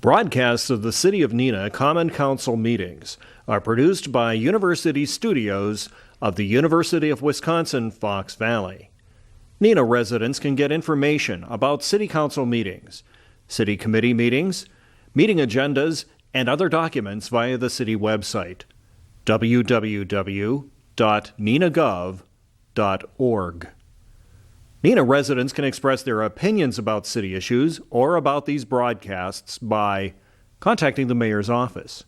Broadcasts of the City of Neenah Common Council meetings are produced by University Studios of the University of Wisconsin-Fox Valley. Neenah residents can get information about City Council meetings, City Committee meetings, meeting agendas, and other documents via the City website, www.neenahgov.org. Neenah residents can express their opinions about city issues or about these broadcasts by contacting the mayor's office,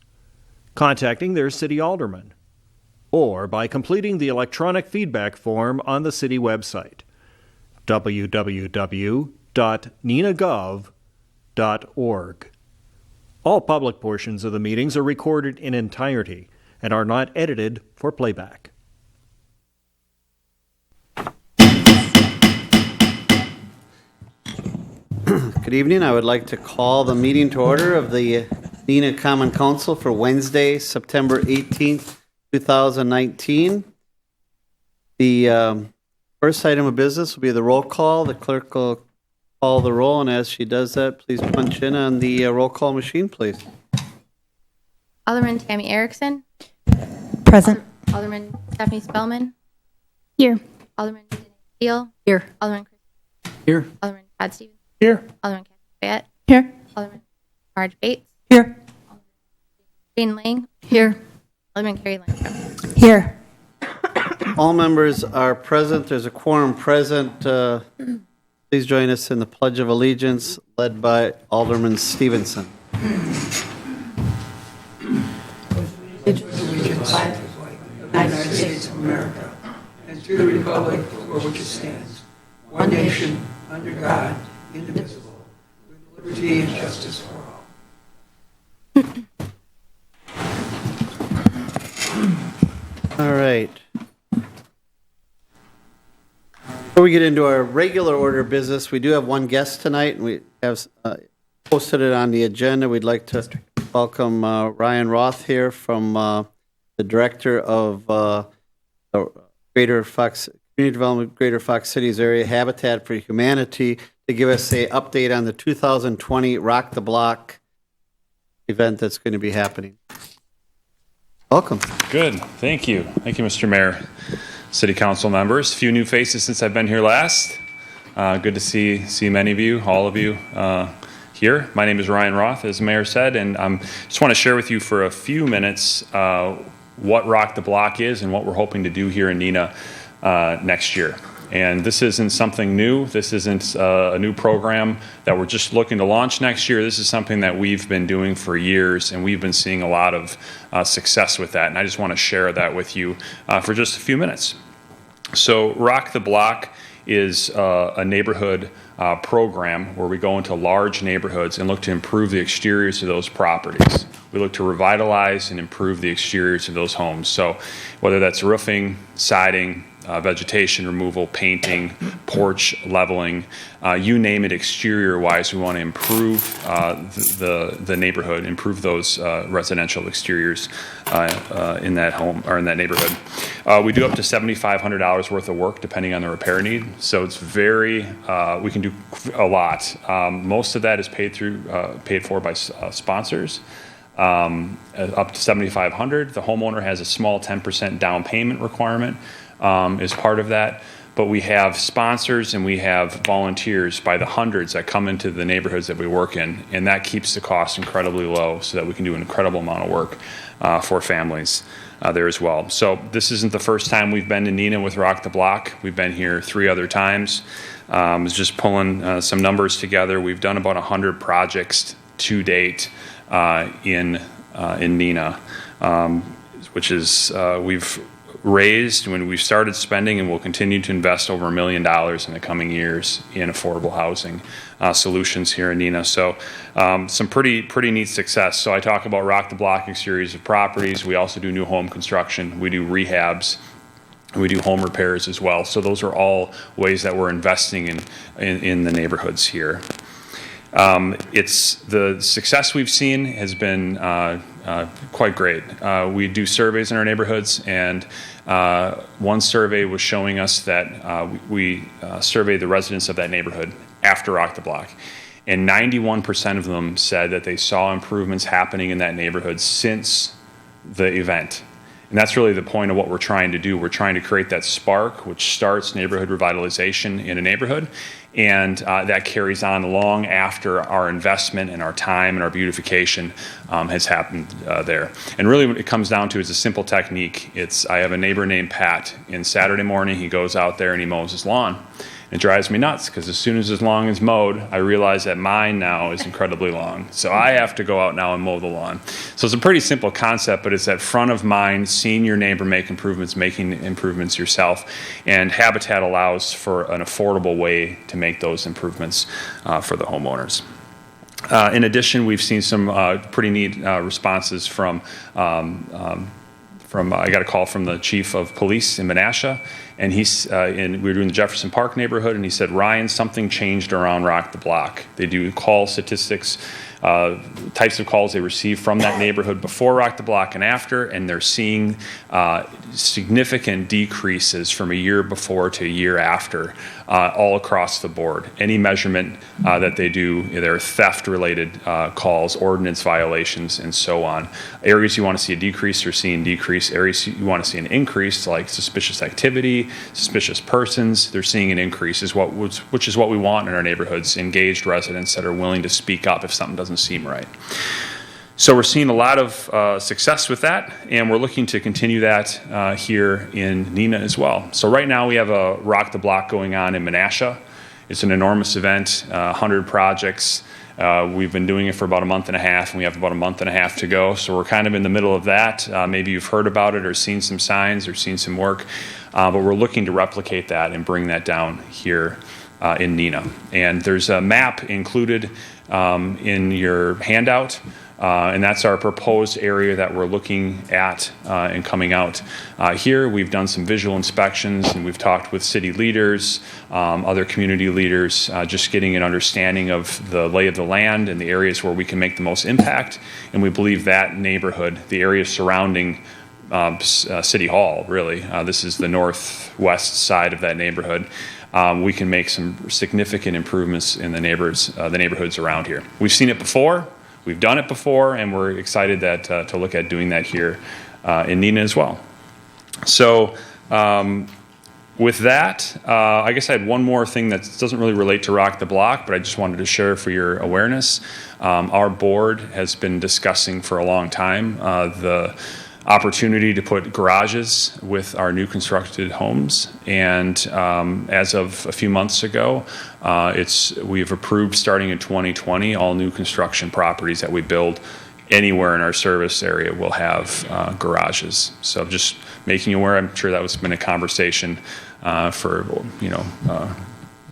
contacting their city alderman, or by completing the electronic feedback form on the city website, www.neenahgov.org. All public portions of the meetings are recorded in entirety and are not edited for playback. Good evening. I would like to call the meeting to order of the Neenah Common Council for Wednesday, September 18th, 2019. The first item of business will be the roll call. The clerk will call the roll, and as she does that, please punch in on the roll call machine, please. Alderman Tammy Erickson. Present. Alderman Stephanie Spellman. Here. Alderman Steele. Here. Alderman Chris. Here. Alderman Todd Stevens. Here. Alderman Kathy Fayette. Here. Alderman Marge Bates. Here. Jane Lang. Here. Alderman Carrie Langstrom. Here. All members are present. There's a quorum present. Please join us in the Pledge of Allegiance, led by Alderman Stevenson. United States of America, and to the republic for which it stands, one nation, under God, indivisible, with liberty and justice for all. All right. Before we get into our regular order of business, we do have one guest tonight, and we have posted it on the agenda. We'd like to welcome Ryan Roth here from the Director of Greater Fox Community Development, Greater Fox Cities Area Habitat for Humanity, to give us an update on the 2020 Rock the Block event that's going to be happening. Welcome. Good. Thank you. Thank you, Mr. Mayor. City Council members. A few new faces since I've been here last. Good to see many of you, all of you here. My name is Ryan Roth, as the Mayor said, and I just want to share with you for a few minutes what Rock the Block is and what we're hoping to do here in Neenah next year. And this isn't something new. This isn't a new program that we're just looking to launch next year. This is something that we've been doing for years, and we've been seeing a lot of success with that. And I just want to share that with you for just a few minutes. So Rock the Block is a neighborhood program where we go into large neighborhoods and look to improve the exteriors of those properties. We look to revitalize and improve the exteriors of those homes. So whether that's roofing, siding, vegetation removal, painting, porch leveling, you name it, exterior-wise, we want to improve the neighborhood, improve those residential exteriors in that home or in that neighborhood. We do up to $7,500 worth of work depending on the repair need. So it's very, we can do a lot. Most of that is paid for by sponsors. Up to $7,500. The homeowner has a small 10% down payment requirement. Is part of that, but we have sponsors and we have volunteers by the hundreds that come into the neighborhoods that we work in, and that keeps the cost incredibly low so that we can do an incredible amount of work for families there as well. So this isn't the first time we've been to Neenah with Rock the Block. We've been here 3 other times. I was just pulling some numbers together. We've done about 100 projects to date in Neenah, which is we've raised when we started spending, and we'll continue to invest over $1 million in the coming years in affordable housing solutions here in Neenah. So some pretty neat success. So I talk about Rock the Block series of properties. We also do new home construction. We do rehabs. We do home repairs as well. So those are all ways that we're investing in the neighborhoods here. It's the success we've seen has been quite great. We do surveys in our neighborhoods, and one survey was showing us that we surveyed the residents of that neighborhood after Rock the Block. and 91% of them said that they saw improvements happening in that neighborhood since the event. And that's really the point of what we're trying to do. We're trying to create that spark which starts neighborhood revitalization in a neighborhood, and that carries on long after our investment and our time and our beautification has happened there. And really what it comes down to is a simple technique. I have a neighbor named Pat, and Saturday morning he goes out there and he mows his lawn. It drives me nuts because as soon as his lawn is mowed, I realize that mine now is incredibly long. So I have to go out now and mow the lawn. So it's a pretty simple concept, but it's that front of mind, seeing your neighbor make improvements, making improvements yourself. And Habitat allows for an affordable way to make those improvements for the homeowners. In addition, we've seen some pretty neat responses from I got a call from the chief of police in Menasha, and we were doing the Jefferson Park neighborhood, and he said, Ryan, something changed around Rock the Block. They do call statistics, types of calls they received from that neighborhood before Rock the Block and after, and they're seeing significant decreases from a year before to a year after, all across the board. Any measurement that they do, there are theft-related calls, ordinance violations, and so on. Areas you want to see a decrease, they're seeing decrease. Areas you want to see an increase, like suspicious activity, suspicious persons, they're seeing an increase, which is what we want in our neighborhoods, engaged residents that are willing to speak up if something doesn't seem right. So we're seeing a lot of success with that, and we're looking to continue that here in Neenah as well. So right now we have a Rock the Block going on in Menasha. It's an enormous event, 100 projects. We've been doing it for about a month and a half, and we have about a month and a half to go. So we're kind of in the middle of that. Maybe you've heard about it or seen some signs or seen some work, but we're looking to replicate that and bring that down here in Neenah. And there's a map included in your handout. And that's our proposed area that we're looking at and coming out. Here, we've done some visual inspections, and we've talked with city leaders, other community leaders, just getting an understanding of the lay of the land and the areas where we can make the most impact. And we believe that neighborhood, the area surrounding City Hall, really, this is the northwest side of that neighborhood, we can make some significant improvements in the neighborhoods around here. We've seen it before. We've done it before, and we're excited to look at doing that here in Neenah as well. So with that, I guess I had one more thing that doesn't really relate to Rock the Block, but I just wanted to share for your awareness. Our board has been discussing for a long time the opportunity to put garages with our new constructed homes, and as of a few months ago, we've approved starting in 2020 all new construction properties that we build anywhere in our service area will have garages. So just making you aware, I'm sure that was been a conversation for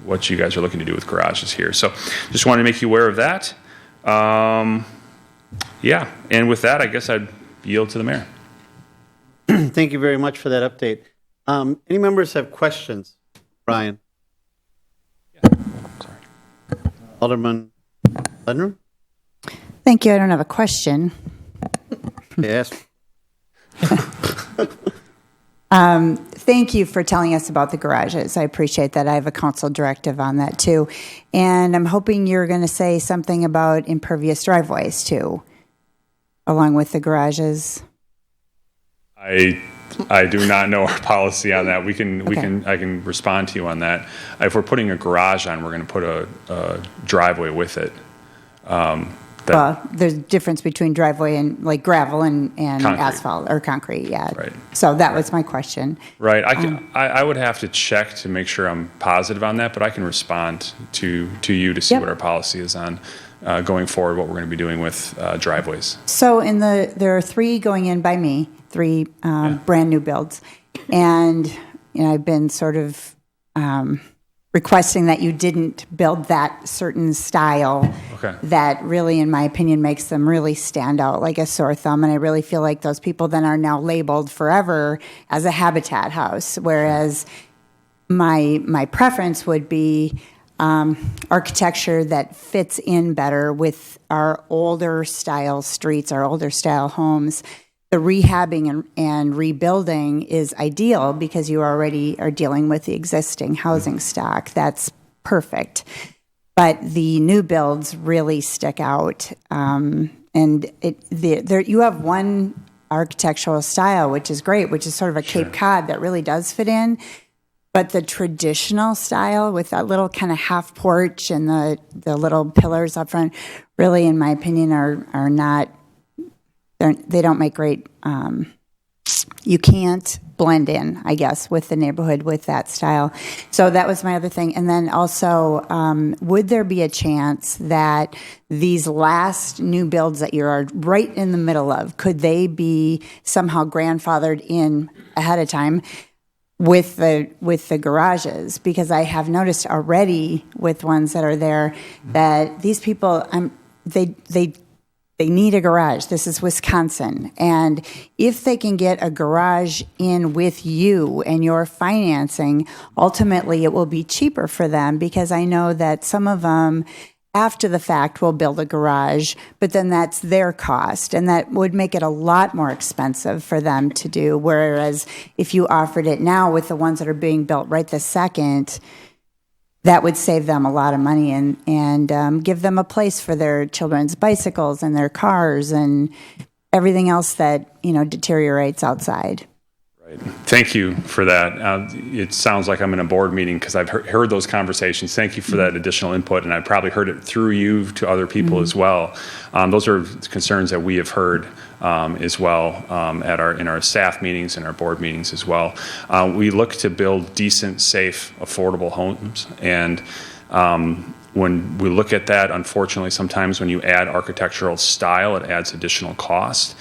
what you guys are looking to do with garages here. So just wanted to make you aware of that. Yeah, and with that, I guess I'd yield to the mayor. Thank you very much for that update. Any members have questions? Brian? Sorry. Alderman Ledner? Thank you. I don't have a question. Yes. Thank you for telling us about the garages. I appreciate that. I have a council directive on that too. And I'm hoping you're going to say something about impervious driveways too, along with the garages. I do not know our policy on that. I can respond to you on that. If we're putting a garage on, we're going to put a driveway with it. Well, there's a difference between driveway and like gravel and Concrete. asphalt or concrete, yeah. Right. So that was my question. Right. I would have to check to make sure I'm positive on that, but I can respond to you to see Yep. what our policy is on going forward, what we're going to be doing with driveways. So there are 3 going in by me, 3 brand new builds, and I've been sort of requesting that you didn't build that certain style that really, in my opinion, makes them really stand out like a sore thumb. And I really feel like those people then are now labeled forever as a habitat house, whereas my preference would be architecture that fits in better with our older style streets, our older style homes. The rehabbing and rebuilding is ideal because you already are dealing with the existing housing stock. That's perfect. but the new builds really stick out. And you have one architectural style, which is great, which is sort of a Cape Cod that really does fit in. But the traditional style with that little kind of half porch and the little pillars up front, really, in my opinion, are not. They don't make great. You can't blend in, I guess, with the neighborhood with that style. So that was my other thing. And then also, would there be a chance that these last new builds that you're right in the middle of, could they be somehow grandfathered in ahead of time with the garages? Because I have noticed already with ones that are there that these people, they need a garage. This is Wisconsin. And if they can get a garage in with you and your financing, ultimately it will be cheaper for them, because I know that some of them after the fact will build a garage, but then that's their cost. And that would make it a lot more expensive for them to do. Whereas if you offered it now with the ones that are being built right this second, that would save them a lot of money and give them a place for their children's bicycles and their cars and everything else that, deteriorates outside. Right. Thank you for that. It sounds like I'm in a board meeting because I've heard those conversations. Thank you for that additional input, and I probably heard it through you to other people as well. Those are concerns that we have heard as well in our staff meetings and our board meetings as well. We look to build decent, safe, affordable homes, and when we look at that, unfortunately, sometimes when you add architectural style, it adds additional cost.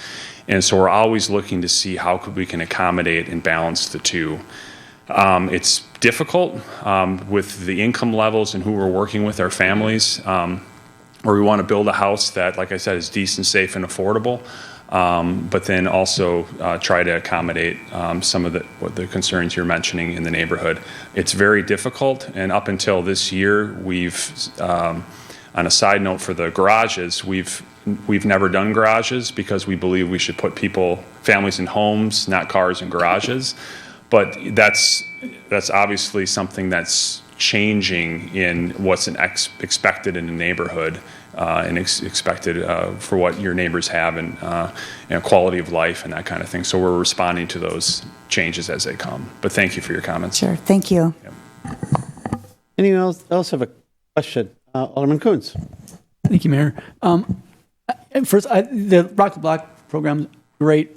And so we're always looking to see how we can accommodate and balance the two. It's difficult with the income levels and who we're working with, our families, where we want to build a house that, like I said, is decent, safe, and affordable, but then also try to accommodate some of the concerns you're mentioning in the neighborhood. It's very difficult, and up until this year, we've, on a side note for the garages, we've never done garages because we believe we should put families in homes, not cars in garages. But that's obviously something that's changing in what's expected in a neighborhood and expected for what your neighbors have and quality of life and that kind of thing. So we're responding to those changes as they come. But thank you for your comments. Sure. Thank you. Yep. Anyone else have a question? Alderman Coons. Thank you, Mayor. And first, the Rock the Block program, great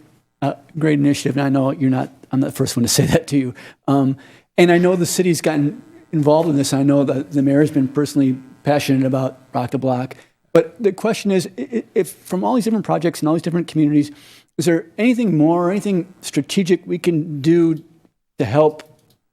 initiative. And I know I'm not the first one to say that to you. And I know the city's gotten involved in this. I know that the mayor has been personally passionate about Rock the Block. But the question is, if from all these different projects and all these different communities, is there anything more, anything strategic we can do to help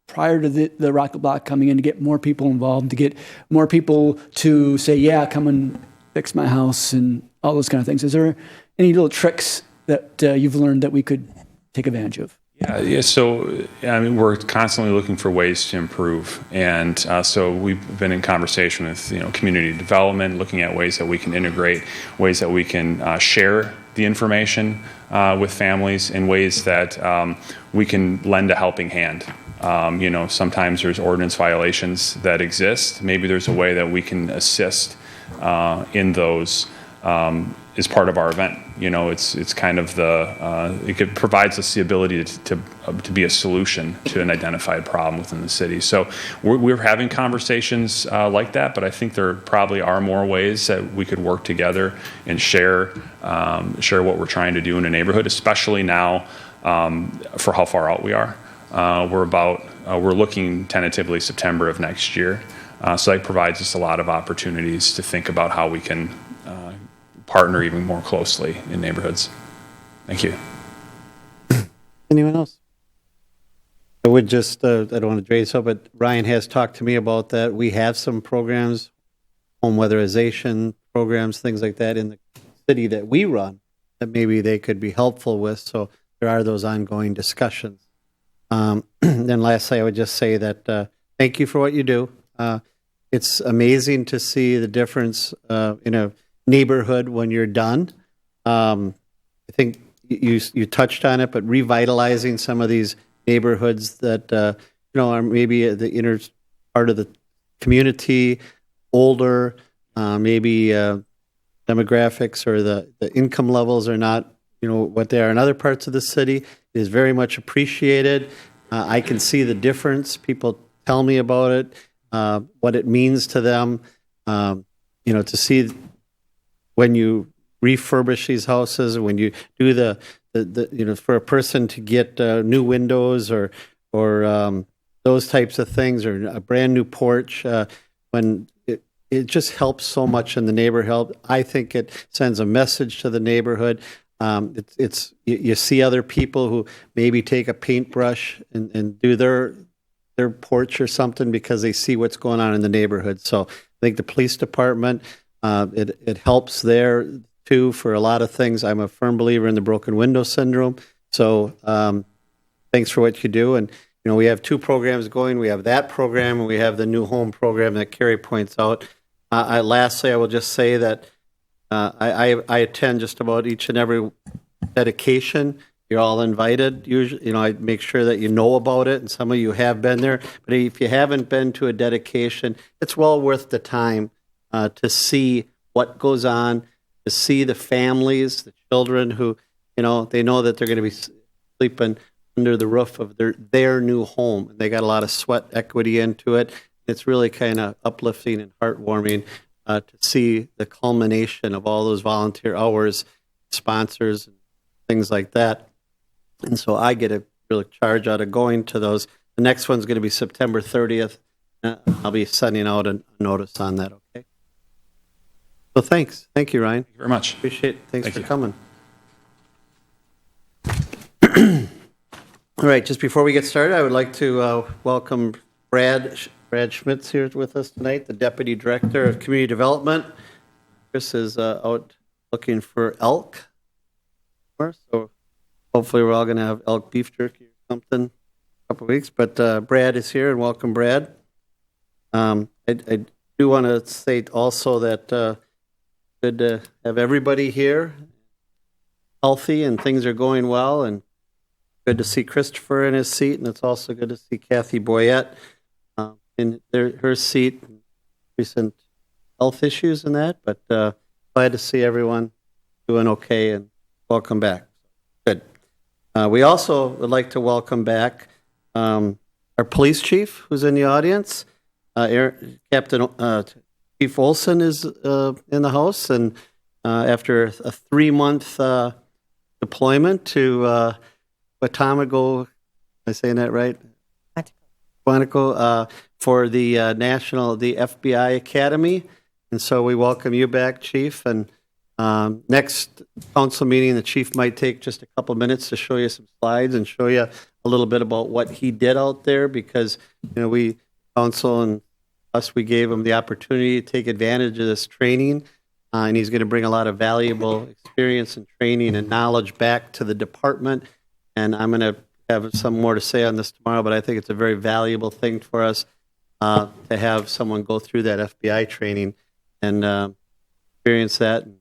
prior to the Rock the Block coming in, to get more people involved, to get more people to say, yeah, come and fix my house and all those kind of things? Is there any little tricks that you've learned that we could take advantage of? Yeah. So, we're constantly looking for ways to improve, and so we've been in conversation with community development, looking at ways that we can integrate, ways that we can share the information with families, in ways that we can lend a helping hand. Sometimes there's ordinance violations that exist. Maybe there's a way that we can assist in those as part of our event. It's kind of it provides us the ability to be a solution to an identified problem within the city. So we're having conversations like that, but I think there probably are more ways that we could work together and share what we're trying to do in a neighborhood, especially now for how far out we are. We're looking tentatively September of next year. So that provides us a lot of opportunities to think about how we can partner even more closely in neighborhoods. Thank you. Anyone else? I would just, I don't want to drain this up, but Ryan has talked to me about that. We have some programs, home weatherization programs, things like that in the city that we run that maybe they could be helpful with. So there are those ongoing discussions. Then lastly, I would just say that thank you for what you do. It's amazing to see the difference in a neighborhood when you're done. I think you touched on it, but revitalizing some of these neighborhoods that are maybe at the inner part of the community, older, maybe demographics or the income levels are not, what they are in other parts of the city. It is very much appreciated. I can see the difference. People tell me about it, what it means to them. To see when you refurbish these houses, when you do the for a person to get new windows or those types of things, or a brand new porch, when it just helps so much in the neighborhood. I think it sends a message to the neighborhood. You see other people who maybe take a paintbrush and do their porch or something because they see what's going on in the neighborhood. So I think the police department, it helps there too for a lot of things. I'm a firm believer in the broken window syndrome. So thanks for what you do. And we have 2 programs going. We have that program and we have the new home program that Carrie points out. Lastly, I will just say that I attend just about each and every dedication. You're all invited. Usually, I make sure that you know about it, and some of you have been there. But if you haven't been to a dedication, it's well worth the time to see what goes on, to see the families, the children who, they know that they're going to be sleeping under the roof of their new home. And they got a lot of sweat equity into it. It's really kind of uplifting and heartwarming to see the culmination of all those volunteer hours, sponsors, and things like that. And so I get a real charge out of going to those. The next one's going to be September 30th. I'll be sending out a notice on that, okay? So thanks. Thank you, Ryan. Thank you very much. Appreciate it. Thanks Thank for you. coming. All right, just before we get started, I would like to welcome Brad Schmitz here with us tonight, the Deputy Director of Community Development. Chris is out looking for elk, so hopefully we're all going to have elk beef jerky or something in a couple of weeks. But Brad is here, and welcome, Brad. I do want to state also that good to have everybody here, healthy, and things are going well, and good to see Christopher in his seat, and it's also good to see Kathy Boyette in her seat. Recent health issues and that, but glad to see everyone doing okay, and welcome back. Good. We also would like to welcome back our police chief, who's in the audience. Captain Chief Olson is in the house, and after a 3-month deployment to Guantanamo, am I saying that right? Quantico, for the the FBI Academy. And so we welcome you back, Chief. And next council meeting, the Chief might take just a couple minutes to show you some slides and show you a little bit about what he did out there, because, we, council and us, we gave him the opportunity to take advantage of this training. And he's going to bring a lot of valuable experience and training and knowledge back to the department. And I'm going to have some more to say on this tomorrow, but I think it's a very valuable thing for us to have someone go through that FBI training and experience that and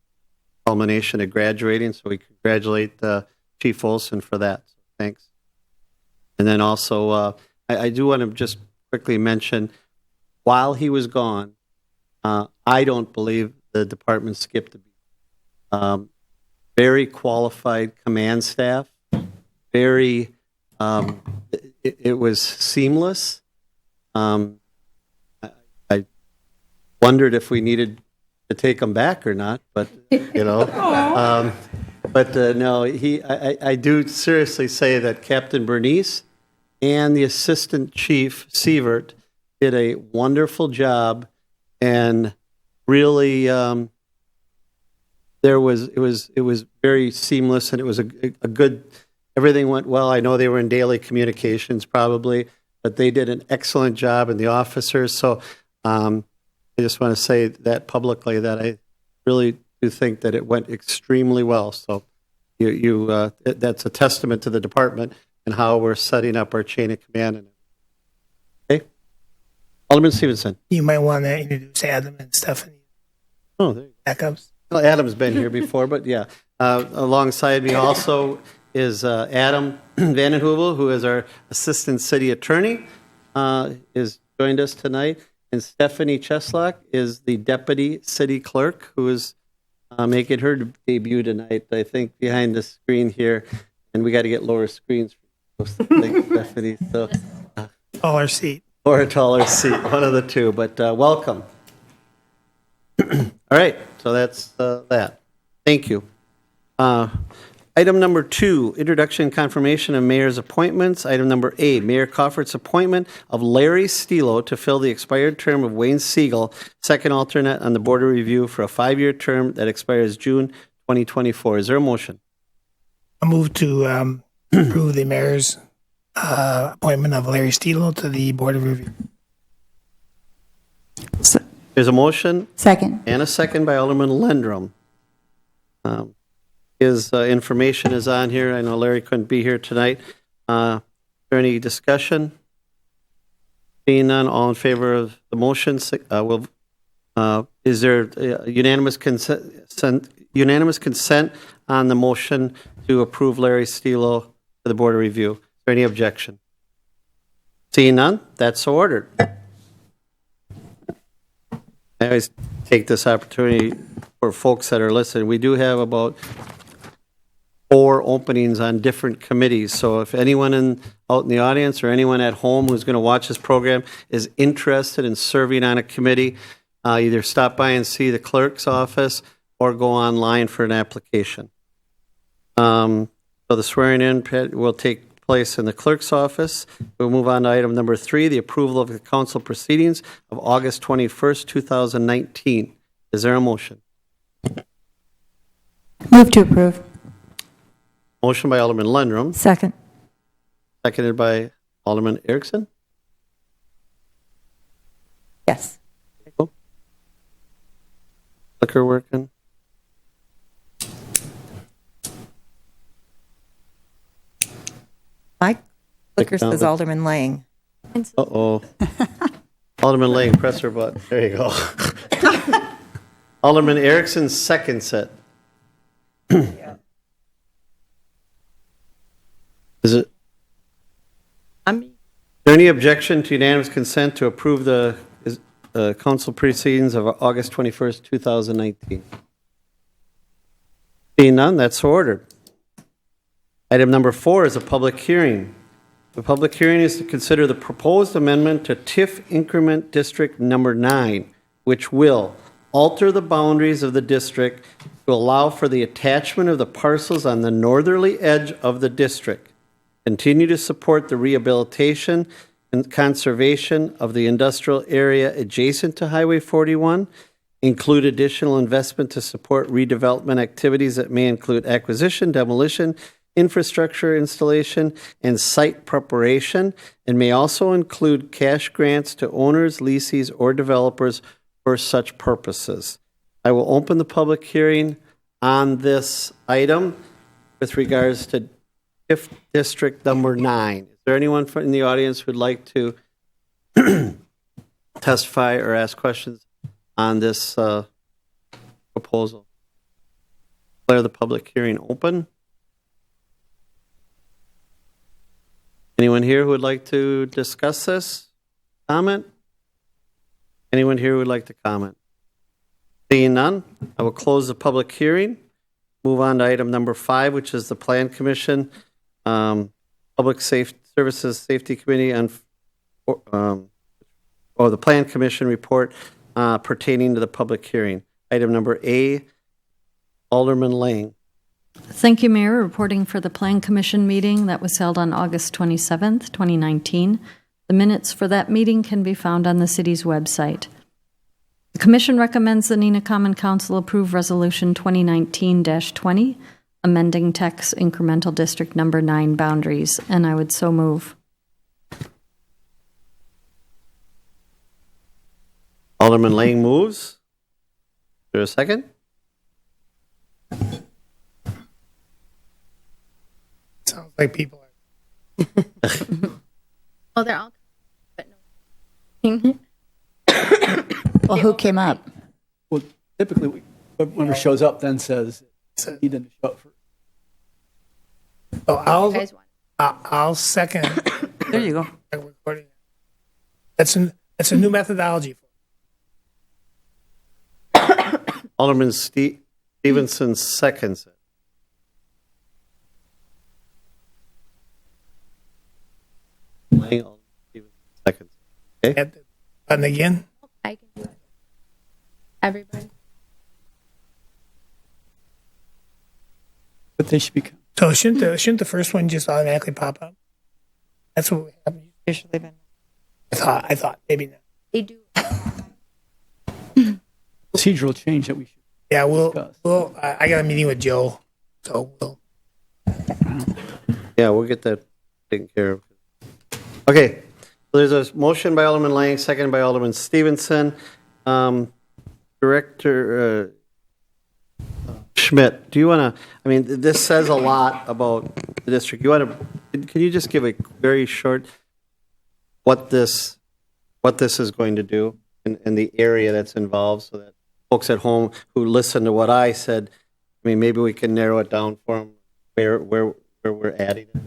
culmination of graduating. So we congratulate Chief Olson for that. So thanks. And then also, I do want to just quickly mention, while he was gone, I don't believe the department skipped a beat. Very qualified command staff. Very, it was seamless. I wondered if we needed to take him back or not, but no. I do seriously say that Captain Bernice and the Assistant Chief Sievert did a wonderful job, and really, it was very seamless, and it was a good. Everything went well. I know they were in daily communications probably, but they did an excellent job, and the officers. So I just want to say that publicly, that I really do think that it went extremely well. So that's a testament to the department and how we're setting up our chain of command. Okay, Alderman Stevenson. You might want to introduce Adam and Stephanie. Oh, there you go. Backups. Well, Adam's been here before, but yeah, alongside me also is Adam Vandenhoevel, who is our Assistant City Attorney, is joined us tonight. And Stephanie Cheslock is the deputy city clerk who is making her debut tonight, I think, behind the screen here. And we got to get lower screens for Stephanie. So, Taller seat. or a taller seat, one of the two. But welcome. All right, so that's that. Thank you. Item number 2, introduction and confirmation of mayor's appointments. Item number 8, Mayor Coffert's appointment of Larry Stilo to fill the expired term of Wayne Siegel, second alternate on the Board of Review for a 5-year term that expires June 2024. Is there a motion? I move to approve the mayor's appointment of Larry Stilo to the Board of Review. There's a motion Second. and a second by Alderman Lendrum. His information is on here. I know Larry couldn't be here tonight. Is there any discussion? Being none, all in favor of the motion, is there unanimous consent on the motion to approve Larry Stilo to the Board of Review? Is there any objection? Seeing none, that's so ordered. I always take this opportunity for folks that are listening. We do have about 4 openings on different committees. So if anyone out in the audience or anyone at home who's going to watch this program is interested in serving on a committee, either stop by and see the clerk's office or go online for an application. So the swearing in will take place in the clerk's office. We'll move on to item number 3, the approval of the council proceedings of August 21st, 2019. Is there a motion? Move to approve. Motion by Alderman Lundrum, Second. seconded by Alderman Erickson. Yes. Clicker working? My clicker down says the- Alderman Lang. Uh-oh. Alderman Lang, press her button. There you go. Alderman Erickson seconds it. Is there any objection to unanimous consent to approve the council proceedings of August 21st, 2019? Seeing none, that's so ordered. Item number 4 is a public hearing. The public hearing is to consider the proposed amendment to TIF Increment District Number 9, which will alter the boundaries of the district to allow for the attachment of the parcels on the northerly edge of the district, continue to support the rehabilitation and conservation of the industrial area adjacent to Highway 41, include additional investment to support redevelopment activities that may include acquisition, demolition, infrastructure installation, and site preparation, and may also include cash grants to owners, lessees, or developers for such purposes. I will open the public hearing on this item with regards to TIF District Number 9. Is there anyone in the audience who would like to testify or ask questions on this proposal? Declare the public hearing open. Anyone here who would like to discuss this? Comment? Anyone here who would like to comment? Seeing none, I will close the public hearing. Move on to item number 5, which is the Plan Commission, Public Services Safety Committee or the Plan Commission report pertaining to the public hearing. Item number A, Alderman Lang. Thank you, Mayor. Reporting for the Plan Commission meeting that was held on August 27th, 2019. The minutes for that meeting can be found on the city's website. The Commission recommends the Neenah Common Council approve Resolution 2019-20, amending text incremental District Number 9 boundaries, and I would so move. Alderman Lang moves. Is there a second? Sounds like people are. Well, they're all, but no. Well, who came up? Well, typically, whoever shows up then says he didn't show up for. Oh, You guys want I'll second There you go. the recording. That's a new methodology for Alderman Stevenson seconds it. Lang, Alderman Stevenson seconds it. Okay? Hit the button again. I can do it. Everybody. But they should be. So shouldn't the first one just automatically pop up? That's what happened. Usually been. I thought maybe not. They do. Procedural change that we should. Yeah, Discuss. I got a meeting with Joe, so we'll. Yeah, we'll get that taken care of. Okay, so there's a motion by Alderman Lang, second by Alderman Stevenson. Director Schmidt, do you want to, I mean, this says a lot about the district. You want to, can you just give a very short, what this is going to do in the area that's involved so that folks at home who listen to what I said, I mean, maybe we can narrow it down for them where we're adding it.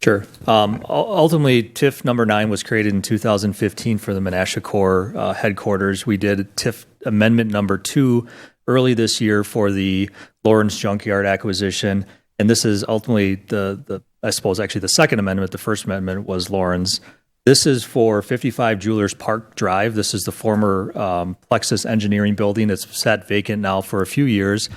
Sure. Ultimately, TIF number 9 was created in 2015 for the Menasha Corps headquarters. We did TIF amendment number 2 early this year for the Lawrence Junkyard acquisition. And this is ultimately I suppose actually the second amendment. The first amendment was Lawrence. This is for 55 Jewelers Park Drive. This is the former Plexus Engineering building. It's sat vacant now for a few years.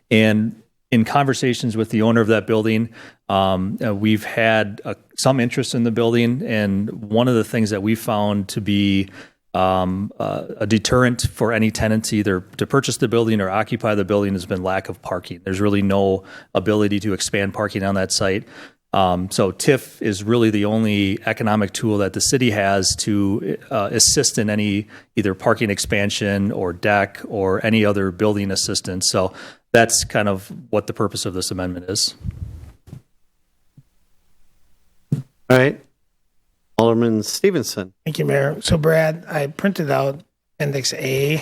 And in conversations with the owner of that building, we've had some interest in the building. And one of the things that we found to be a deterrent for any tenants either to purchase the building or occupy the building has been lack of parking. There's really no ability to expand parking on that site. So TIF is really the only economic tool that the city has to assist in any either parking expansion or deck or any other building assistance. So that's kind of what the purpose of this amendment is. All right. Alderman Stevenson. Thank you, Mayor. So, Brad, I printed out Appendix A,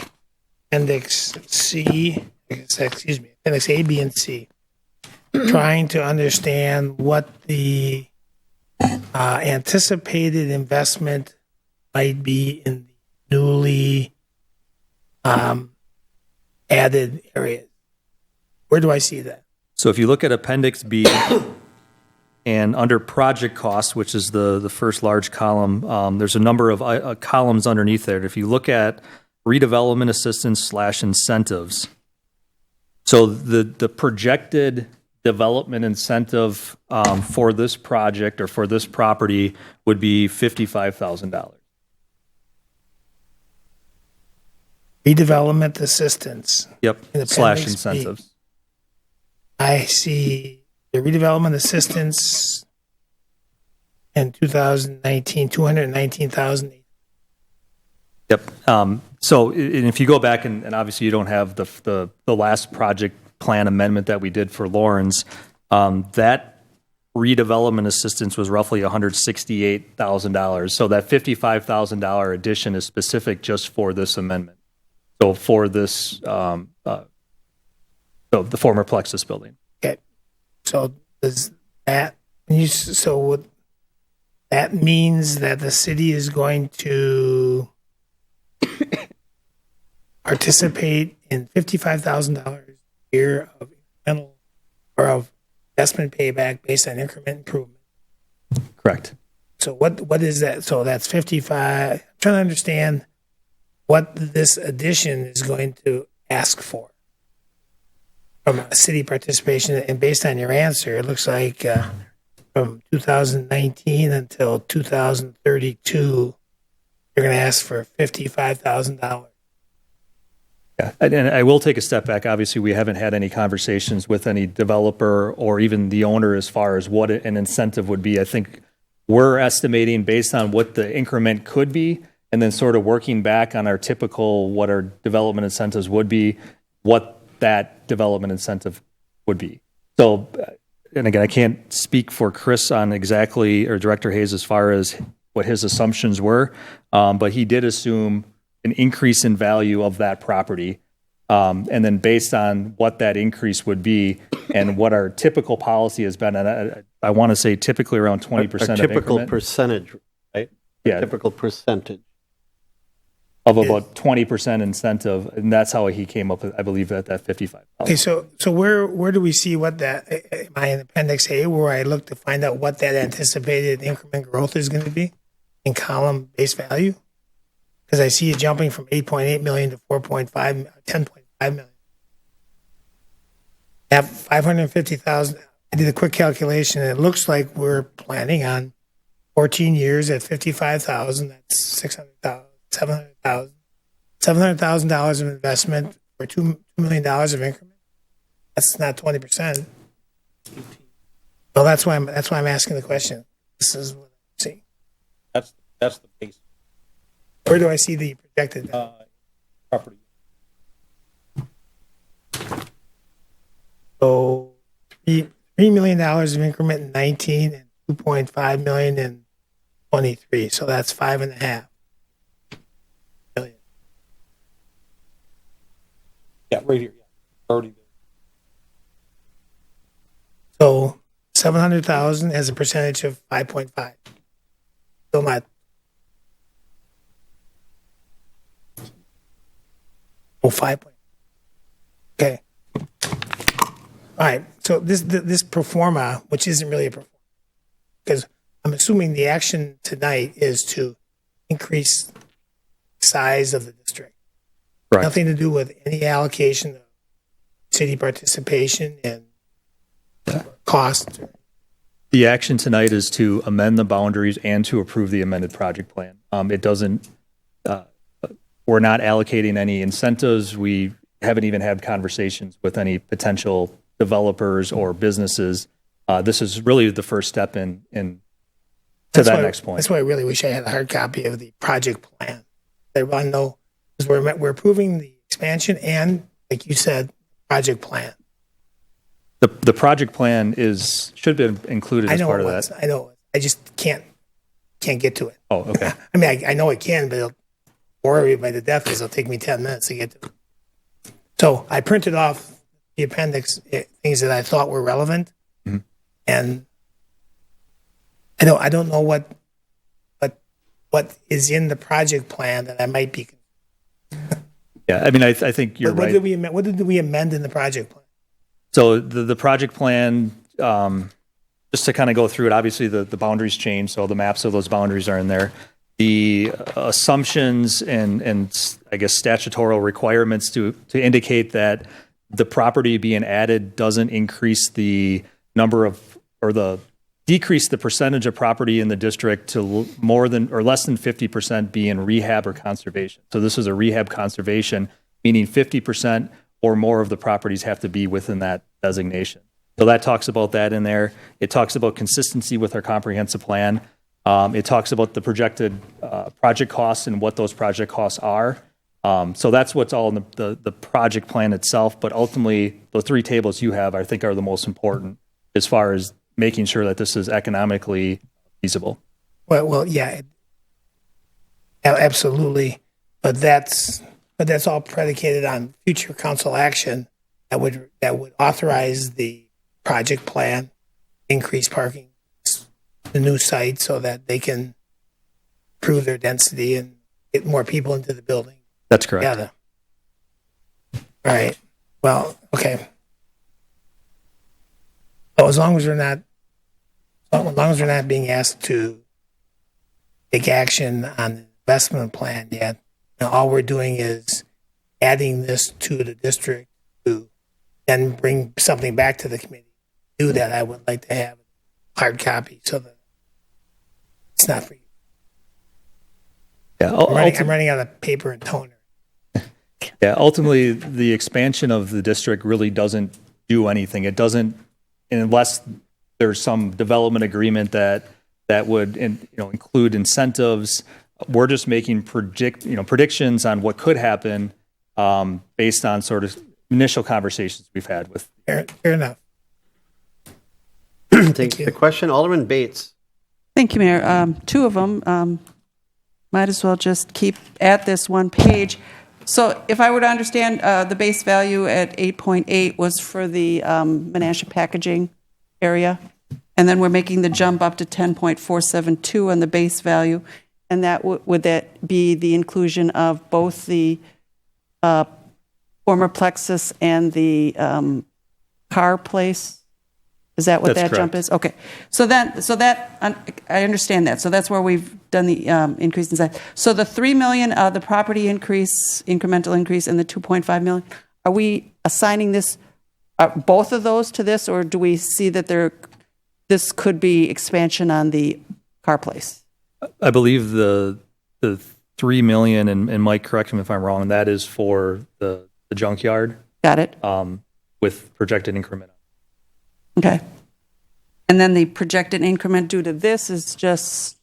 Appendix C, excuse me, Appendix A, B, and C, trying to understand what the anticipated investment might be in the newly added areas. Where do I see that? So if you look at Appendix B and under project costs, which is the first large column, there's a number of columns underneath there. If you look at redevelopment assistance / incentives, so the projected development incentive for this project or for this property would be $55,000. Redevelopment assistance. Yep, in / Appendix B. incentives. I see the redevelopment assistance in 2019, 219,000. Yep. So if you go back and obviously you don't have the last project plan amendment that we did for Lawrence, that redevelopment assistance was roughly $168,000. So that $55,000 addition is specific just for this amendment. So for this, so the former Plexus building. Okay. So does that, what that means that the city is going to participate in $55,000 a year of incremental or of investment payback based on increment improvement. Correct. So what is that? So that's 55. I'm trying to understand what this addition is going to ask for from a city participation. And based on your answer, it looks like from 2019 until 2032, you're going to ask for $55,000. Yeah, and I will take a step back. Obviously, we haven't had any conversations with any developer or even the owner as far as what an incentive would be. I think we're estimating based on what the increment could be and then sort of working back on our typical, what our development incentives would be, what that development incentive would be. So, and again, I can't speak for Chris on exactly, or Director Hayes as far as what his assumptions were, but he did assume an increase in value of that property. And then based on what that increase would be and what our typical policy has been, and I want to say typically around 20% Our of typical increment. percentage, right? Yeah. Typical percentage. of about 20% incentive, and that's how he came up with, I believe, at that 55,000. Okay, so where do we see what that, am I in Appendix A, where I look to find out what that anticipated increment growth is going to be in column base value? Because I see it jumping from 8.8 million to 10.5 million. At 550,000, I did a quick calculation, and it looks like we're planning on 14 years at 55,000. That's 600,000, 700,000, $700,000 of investment for $2 million of increment. That's not 20%. Well, that's why I'm asking the question. This is what I see. That's the base Where do I see the projected? property. So $3 million of increment in 19 and 2.5 million in 23. So that's 5.5 million. Yeah, right here. Yeah, already there. So 700,000 as a percentage of 5.5. Still not. Oh, 5. Okay. All right. So this pro forma, which isn't really a pro forma, because I'm assuming the action tonight is to increase size of the district. Right. Nothing to do with any allocation of city participation and cost. The action tonight is to amend the boundaries and to approve the amended project plan. It doesn't, we're not allocating any incentives. We haven't even had conversations with any potential developers or businesses. This is really the first step in to that next point. That's why I really wish I had a hard copy of the project plan. I want to know, because we're approving the expansion and, like you said, project plan. The project plan should be included as part of that. I know. I just can't get to it. Oh, okay. I mean, I know I can, but it'll bore everybody to death because it'll take me 10 minutes to get to it. So I printed off the appendix, things that I thought were relevant, and I don't know what is in the project plan that I might be. Yeah, I mean, I think you're right. What did we amend in the project plan? So the project plan, just to kind of go through it, obviously the boundaries change, so the maps of those boundaries are in there. The assumptions and I guess statutory requirements to indicate that the property being added doesn't increase the number of, or decrease the percentage of property in the district to more than or less than 50% be in rehab or conservation. So this is a rehab conservation, meaning 50% or more of the properties have to be within that designation. So that talks about that in there. It talks about consistency with our comprehensive plan. It talks about the projected project costs and what those project costs are. So that's what's all in the project plan itself. But ultimately, the three tables you have, I think, are the most important as far as making sure that this is economically feasible. Well, yeah, absolutely. But that's all predicated on future council action that would authorize the project plan, increase parking, the new site, so that they can improve their density and get more people into the building. That's correct. Yeah. All right. Well, okay. So as long as we're not being asked to take action on the investment plan yet, all we're doing is adding this to the district to then bring something back to the committee. To do that, I would like to have a hard copy so that it's not for you. Yeah, I'm running out of paper and toner. Yeah, ultimately, the expansion of the district really doesn't do anything. It doesn't, unless there's some development agreement that would include incentives. We're just making predictions on what could happen based on sort of initial conversations we've had with. Fair enough. Thank you. The question, Alderman Bates. Thank you, Mayor. Two of them. Might as well just keep at this one page. So if I were to understand, the base value at 8.8 was for the Menasha packaging area, and then we're making the jump up to 10.472 on the base value. And that would that be the inclusion of both the former Plexus and the car place? Is that what That's that jump correct. is? Okay. So that I understand that. So that's where we've done the increase in size. So the 3 million, the property increase, incremental increase, and the 2.5 million, are we assigning this, both of those to this, or do we see that this could be expansion on the car place? I believe the 3 million, and Mike, correct me if I'm wrong, that is for the junkyard Got it? with projected increment. Okay. And then the projected increment due to this is just,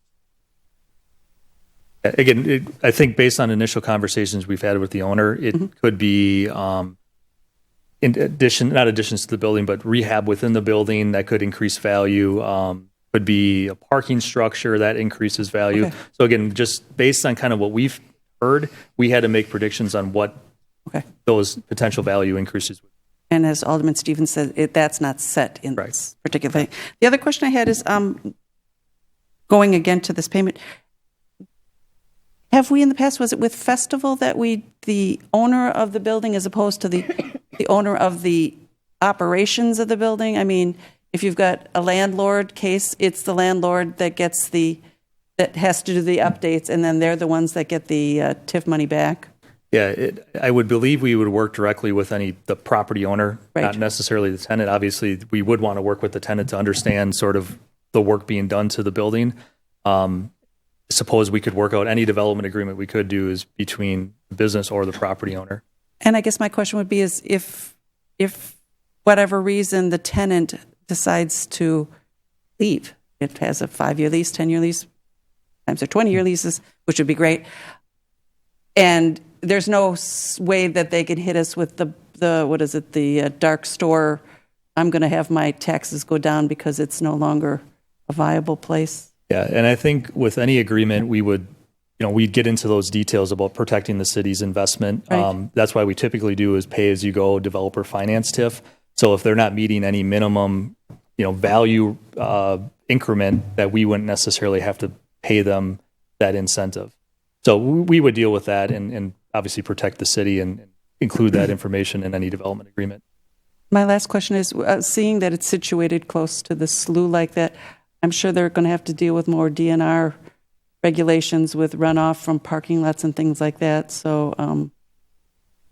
Again, I think based on initial conversations we've had with the owner, it could be in addition, not additions to the building, but rehab within the building that could increase value. Could be a parking structure that increases value. Okay. So again, just based on kind of what we've heard, we had to make predictions on what okay. those potential value increases would be. And as Alderman Stevens said, that's not set in this particular thing. The other question I had is going again to this payment. Have we in the past, was it with Festival that the owner of the building as opposed to the owner of the operations of the building? I mean, if you've got a landlord case, it's the landlord that that has to do the updates, and then they're the ones that get the TIF money back. Yeah, I would believe we would work directly with the property owner, Right. not necessarily the tenant. Obviously, we would want to work with the tenant to understand sort of the work being done to the building. Suppose we could work out any development agreement we could do is between the business or the property owner. And I guess my question would be is if whatever reason the tenant decides to leave, it has a 5-year lease, 10-year lease, sometimes they're 20-year leases, which would be great. And there's no way that they can hit us with the dark store, I'm going to have my taxes go down because it's no longer a viable place. Yeah, and I think with any agreement, we'd get into those details about protecting the city's investment. Right. That's why we typically do is pay-as-you-go developer finance TIF. So if they're not meeting any minimum, value increment, that we wouldn't necessarily have to pay them that incentive. So we would deal with that and obviously protect the city and include that information in any development agreement. My last question is, seeing that it's situated close to the slough like that, I'm sure they're going to have to deal with more DNR regulations with runoff from parking lots and things like that. So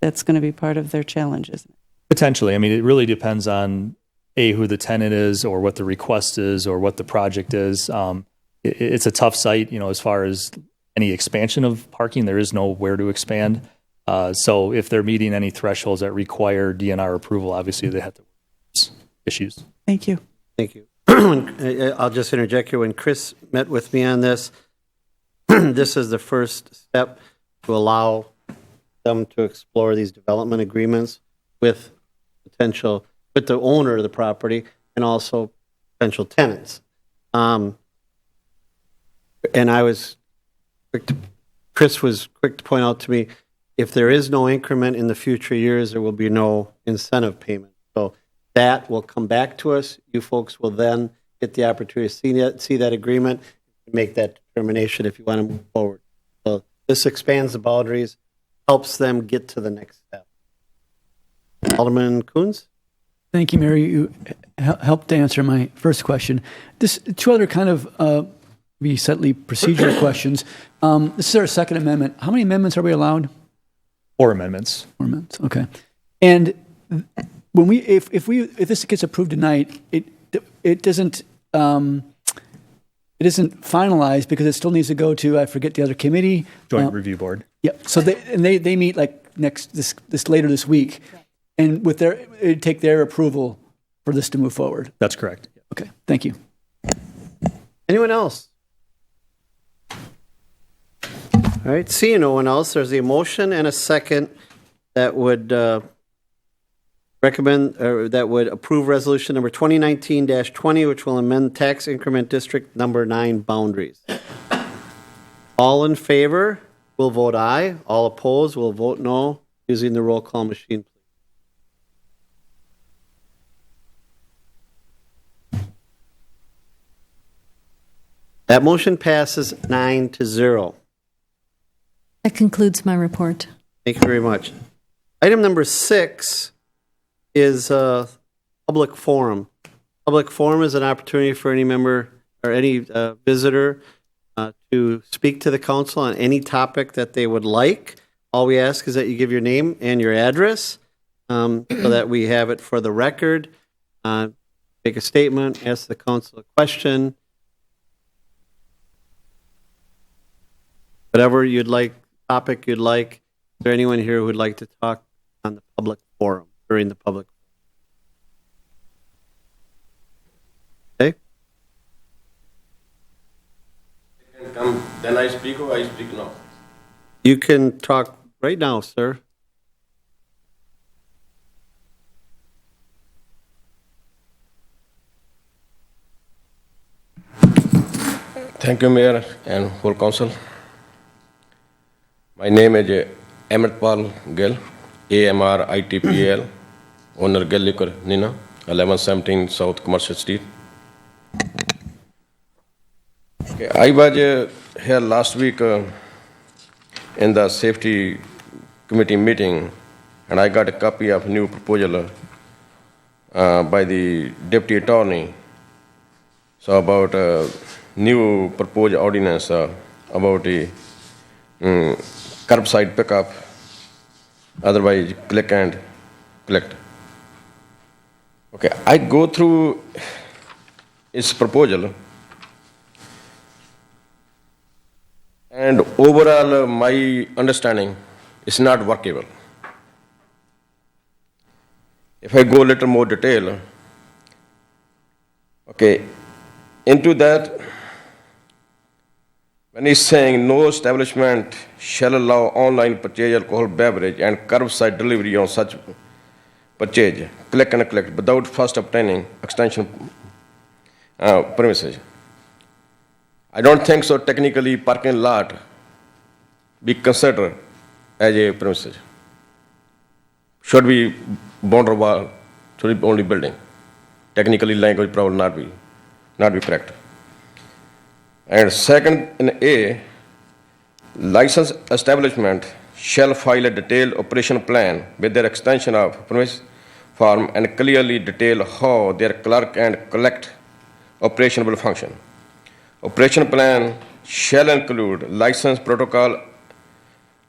that's going to be part of their challenge, isn't it? Potentially. I mean, it really depends on who the tenant is or what the request is or what the project is. It's a tough site, as far as any expansion of parking. There is nowhere to expand. So if they're meeting any thresholds that require DNR approval, obviously they have to issues. Thank you. Thank you. I'll just interject here. When Chris met with me on this, this is the first step to allow them to explore these development agreements with the owner of the property and also potential tenants. And Chris was quick to point out to me, if there is no increment in the future years, there will be no incentive payment. So that will come back to us. You folks will then get the opportunity to see that agreement, make that determination if you want to move forward. So this expands the boundaries, helps them get to the next step. Alderman Coons? Thank you, Mary. You helped answer my first question. This two other kind of be slightly procedural questions. This is our second amendment. How many amendments are we allowed? 4 amendments. 4 amendments. Okay. And when if this gets approved tonight, it isn't finalized because it still needs to go to, I forget the other committee. Joint Review Board. Yeah. So they meet like this later this week, and with it'd take their approval for this to move forward. That's correct. Okay. Thank you. Anyone else? All right, seeing no one else, there's a motion and a second that would approve resolution number 2019-20, which will amend tax increment district number 9 boundaries. All in favor will vote aye. All opposed will vote no, using the roll call machine, please. That motion passes 9-0. That concludes my report. Thank you very much. Item number 6 is public forum. Public forum is an opportunity for any member or any visitor to speak to the council on any topic that they would like. All we ask is that you give your name and your address so that we have it for the record. Make a statement, ask the council a question. Whatever you'd like, topic you'd like. Is there anyone here who would like to talk on the public forum, during the public forum? Okay. Then I speak or I speak now? You can talk right now, sir. Thank you, Mayor and whole council. My name is Amitpal Gill, AMRITPAL, owner Gill Liquor, Neenah, 1117 South Commercial Street. Okay, I was here last week in the safety committee meeting, and I got a copy of new proposal by the deputy attorney. So about new proposed ordinance about the curbside pickup, otherwise click and collect. Okay, I go through its proposal, and overall my understanding is not workable. If I go a little more detail, okay, into that, when he's saying no establishment shall allow online purchase alcohol beverage and curbside delivery on such purchase, click and collect, without first obtaining extension premises. I don't think so technically parking lot be considered as a premises. Should be boundary wall, should be only building. Technically language probably not be correct. And second, in A, licensed establishment shall file a detailed operation plan with their extension of premise form and clearly detail how their clerk and collect operation will function. Operation plan shall include license protocol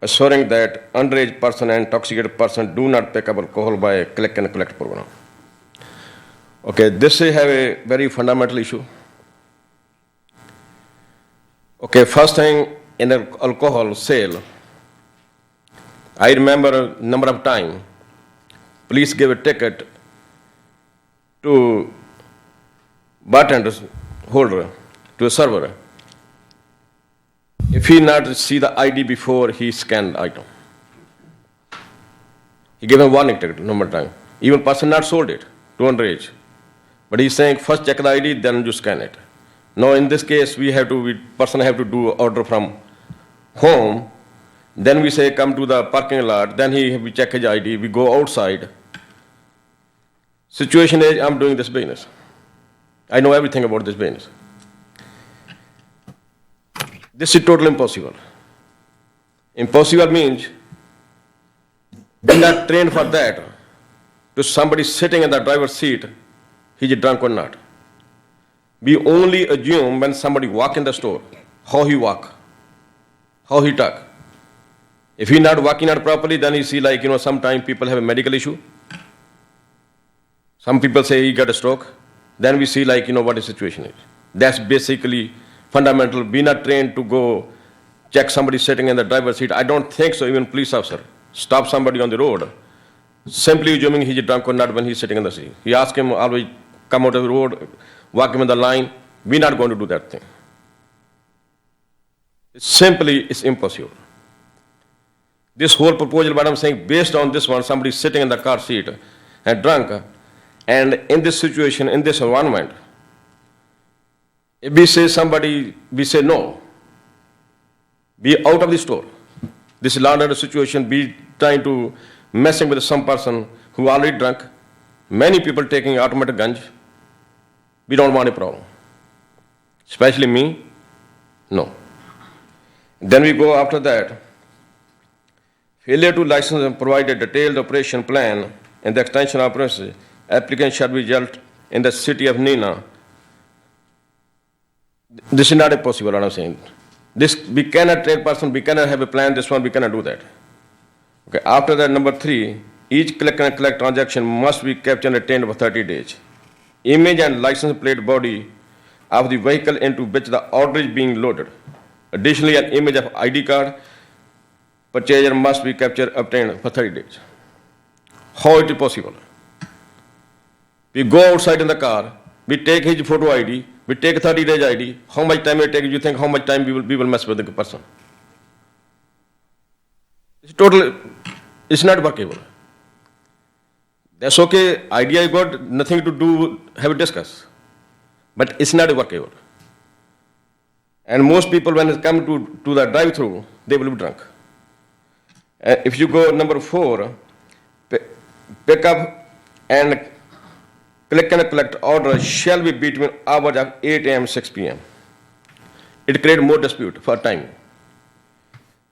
assuring that underage person and intoxicated person do not pick up alcohol by a click and collect program. Okay, this have a very fundamental issue. Okay, first thing in the alcohol sale, I remember a number of times, police gave a ticket to bartender holder, to a server, if he not see the ID before he scanned the item. He gave him warning ticket number of times. Even person not sold it to underage. But he's saying first check the ID, then you scan it. Now in this case, person have to do order from home, then we say come to the parking lot, then we check his ID, we go outside. Situation is, I'm doing this business. I know everything about this business. This is totally impossible. Impossible means we're not trained for that. To somebody sitting in the driver's seat, he's drunk or not. We only assume when somebody walk in the store, how he walk, how he talk. If he not walking out properly, then you see sometimes people have a medical issue. Some people say he got a stroke. Then we see what the situation is. That's basically fundamental. We not trained to go check somebody sitting in the driver's seat. I don't think so. Even police officer stop somebody on the road, simply assuming he's drunk or not when he's sitting in the seat. He ask him always come out of the road, walk him in the line. We're not going to do that thing. It's impossible. This whole proposal, what I'm saying, based on this one, somebody sitting in the car seat and drunk, and in this situation, in this environment, if we say no, be out of the store. This is law and order situation, be trying to messing with some person who already drunk, many people taking automatic ganj. We don't want a problem. Especially me, No. Then we go after that. Failure to license and provide a detailed operation plan and the extension of premises, applicant shall be jailed in the city of Neenah. This is not a possible, what I'm saying. This, we cannot trade person, we cannot have a plan, this one, we cannot do that. Okay, after that, number 3, each click and collect transaction must be captured and retained for 30 days. Image and license plate body of the vehicle into which the order is being loaded. Additionally, an image of ID card purchaser must be captured, obtained for 30 days. How it is possible? We go outside in the car, we take his photo ID, we take 30 days ID. How much time it take? You think how much time we will mess with the person? It's not workable. That's okay. Idea is good. Nothing to do. Have a discuss, but it's not workable. And most people, when they come to the drive-through, they will be drunk. If you go number 4, pick up and click and collect order shall be between hours of 8 a.m. 6 p.m. It creates more dispute for time.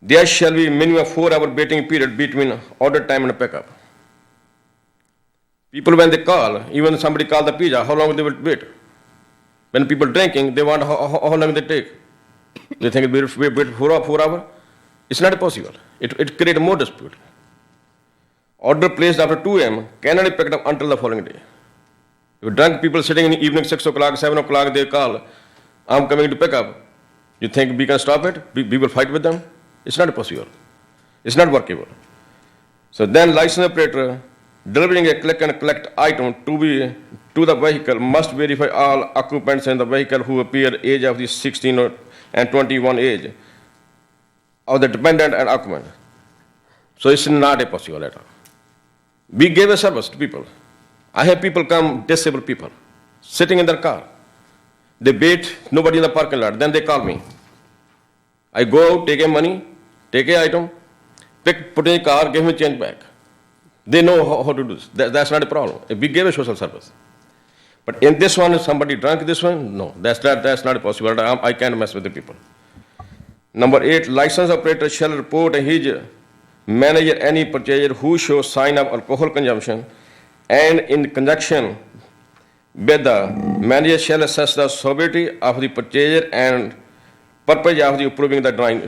There shall be minimum 4-hour waiting period between order time and pickup. People, when they call, even somebody call the pizza, how long they will wait? When people drinking, they want how long they take. They think we wait 4 hours. It's not possible. It creates more dispute. Order placed after 2 a.m. cannot be picked up until the following day. If drunk people sitting in the evening 6 o'clock, 7 o'clock, they call, I'm coming to pick up. You think we can stop it? We will fight with them? It's not possible. It's not workable. So then license operator delivering a click and collect item to the vehicle must verify all occupants in the vehicle who appear age of the 16 and 21 age of the dependent and occupant. So it's not a possible at all. We gave a service to people. I have people come, disabled people, sitting in their car. They wait, nobody in the parking lot. Then they call me. I go out, take a money, take a item, put in a car, give me change back. They know how to do this. That's not a problem. We gave a social service. But in this one, if somebody drunk this one, no, that's not possible. I can't mess with the people. Number 8, license operator shall report his manager any purchaser who shows sign of alcohol consumption, and in conjunction with the manager shall assess the sobriety of the purchaser and purpose of the approving the drawing.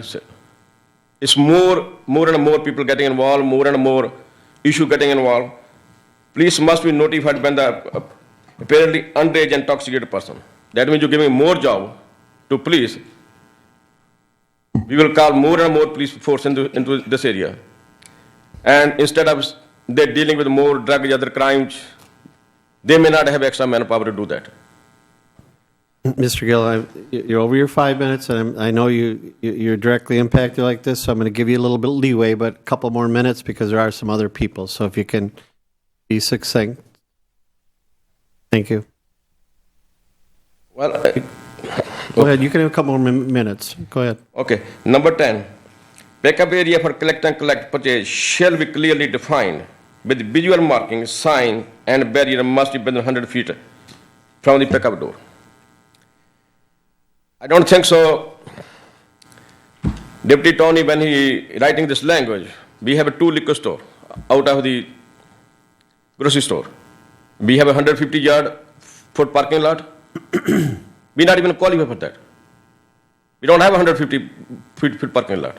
It's more and more people getting involved, more and more issue getting involved. Police must be notified when the apparently underage and intoxicated person. That means you're giving more job to police. We will call more and more police force into this area. And instead of they're dealing with more drugs, other crimes, they may not have extra manpower to do that. Mr. Gill, you're over your 5 minutes, and I know you're directly impacted like this, so I'm going to give you a little bit leeway, but a couple more minutes because there are some other people. So if you can be succinct. Thank you. Well, go ahead. You can have a couple more minutes. Go ahead. Okay. Number 10. Pickup area for collect and collect purchase shall be clearly defined with visual marking, sign, and barrier must be within 100 feet from the pickup door. I don't think so. Deputy Tony, when he writing this language, we have a 2 liquor store out of the grocery store. We have a 150-yard foot parking lot. We not even qualify for that. We don't have a 150 feet parking lot.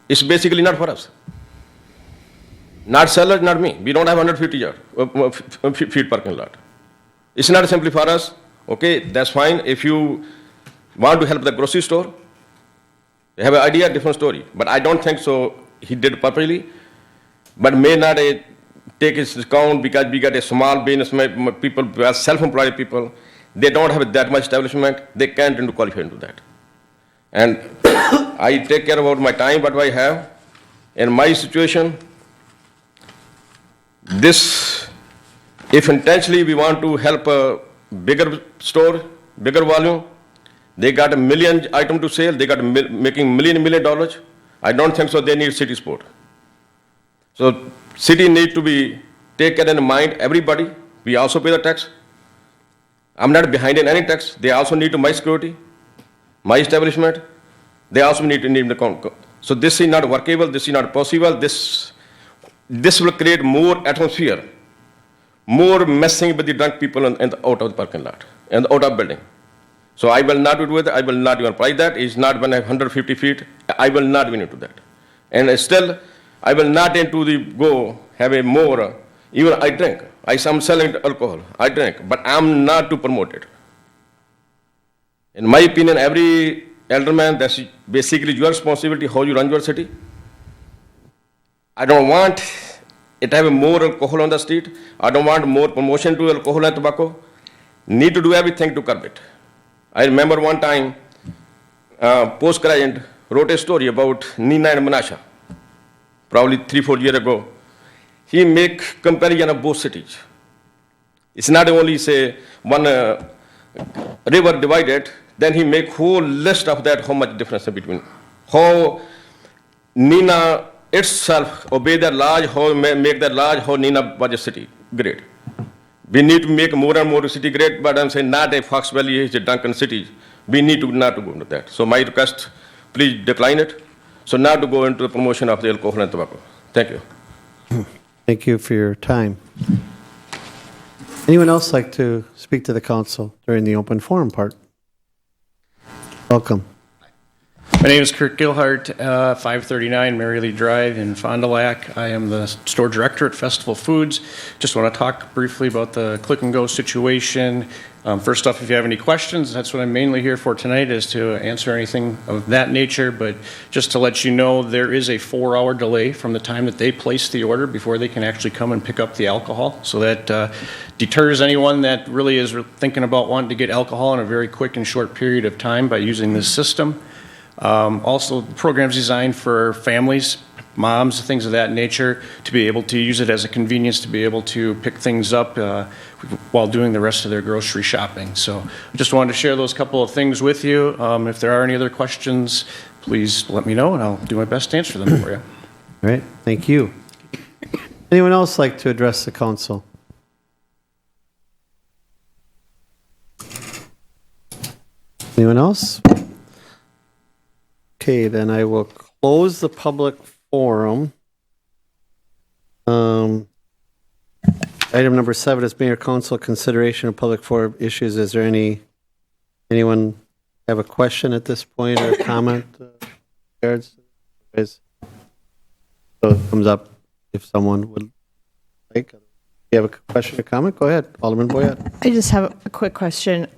It's basically not for us. Not sellers, not me. We don't have 150 feet parking lot. It's not simply for us. Okay, that's fine. If you want to help the grocery store, they have an idea, different story. But I don't think so he did properly. But may not take his discount because we got a small business people, self-employed people. They don't have that much establishment. They can't qualify into that. And I take care about my time, what I have. In my situation, this, if intentionally we want to help a bigger store, bigger volume, they got a million item to sell, they got making $1 million. I don't think so they need city support. So city need to be taken in mind, everybody. We also pay the tax. I'm not behind in any tax. They also need to my security, my establishment. They also need to name the so this is not workable. This is not possible. This will create more atmosphere, more messing with the drunk people and out of the parking lot and out of building. So I will not do it. I will not even apply that. It's not when I have 150 feet. I will not win into that. And still, I will not into the go have a more. Even I drink. I'm selling alcohol. I drink, but I'm not to promote it. In my opinion, every alderman, that's basically your responsibility how you run your city. I don't want it to have more alcohol on the street. I don't want more promotion to alcohol and tobacco. Need to do everything to curb it. I remember one time, post-graduate wrote a story about Neenah and Menasha, probably 3-4 years ago. He make comparison of both cities. It's not only say one river divided, then he make whole list of that, how much difference between. How Neenah itself obey that laws, how make that laws, how Neenah was a city great. We need to make more and more city great, but I'm saying not a Fox Valley is a Duncan city. We need to not to go into that. So my request, please decline it. So now to go into the promotion of the alcohol and tobacco. Thank you. Thank you for your time. Anyone else like to speak to the council during the open forum part? Welcome. My name is Kurt Gilhart, 539 Mary Lee Drive in Fond du Lac. I am the store director at Festival Foods. Just want to talk briefly about the click and go situation. First off, if you have any questions, that's what I'm mainly here for tonight, is to answer anything of that nature. But just to let you know, there is a 4-hour delay from the time that they place the order before they can actually come and pick up the alcohol. So that deters anyone that really is thinking about wanting to get alcohol in a very quick and short period of time by using this system. Also, the program's designed for families, moms, things of that nature, to be able to use it as a convenience to be able to pick things up while doing the rest of their grocery shopping. So I just wanted to share those couple of things with you. If there are any other questions, please let me know, and I'll do my best to answer them for you. All right, thank you. Anyone else like to address the council? Anyone else? Okay, then I will close the public forum. Item number 7 is Mayor Council consideration of public forum issues. Is there anyone have a question at this point or a comment? So it comes up if someone would like. If you have a question or comment, go ahead. Alderman Boyette. I just have a quick question.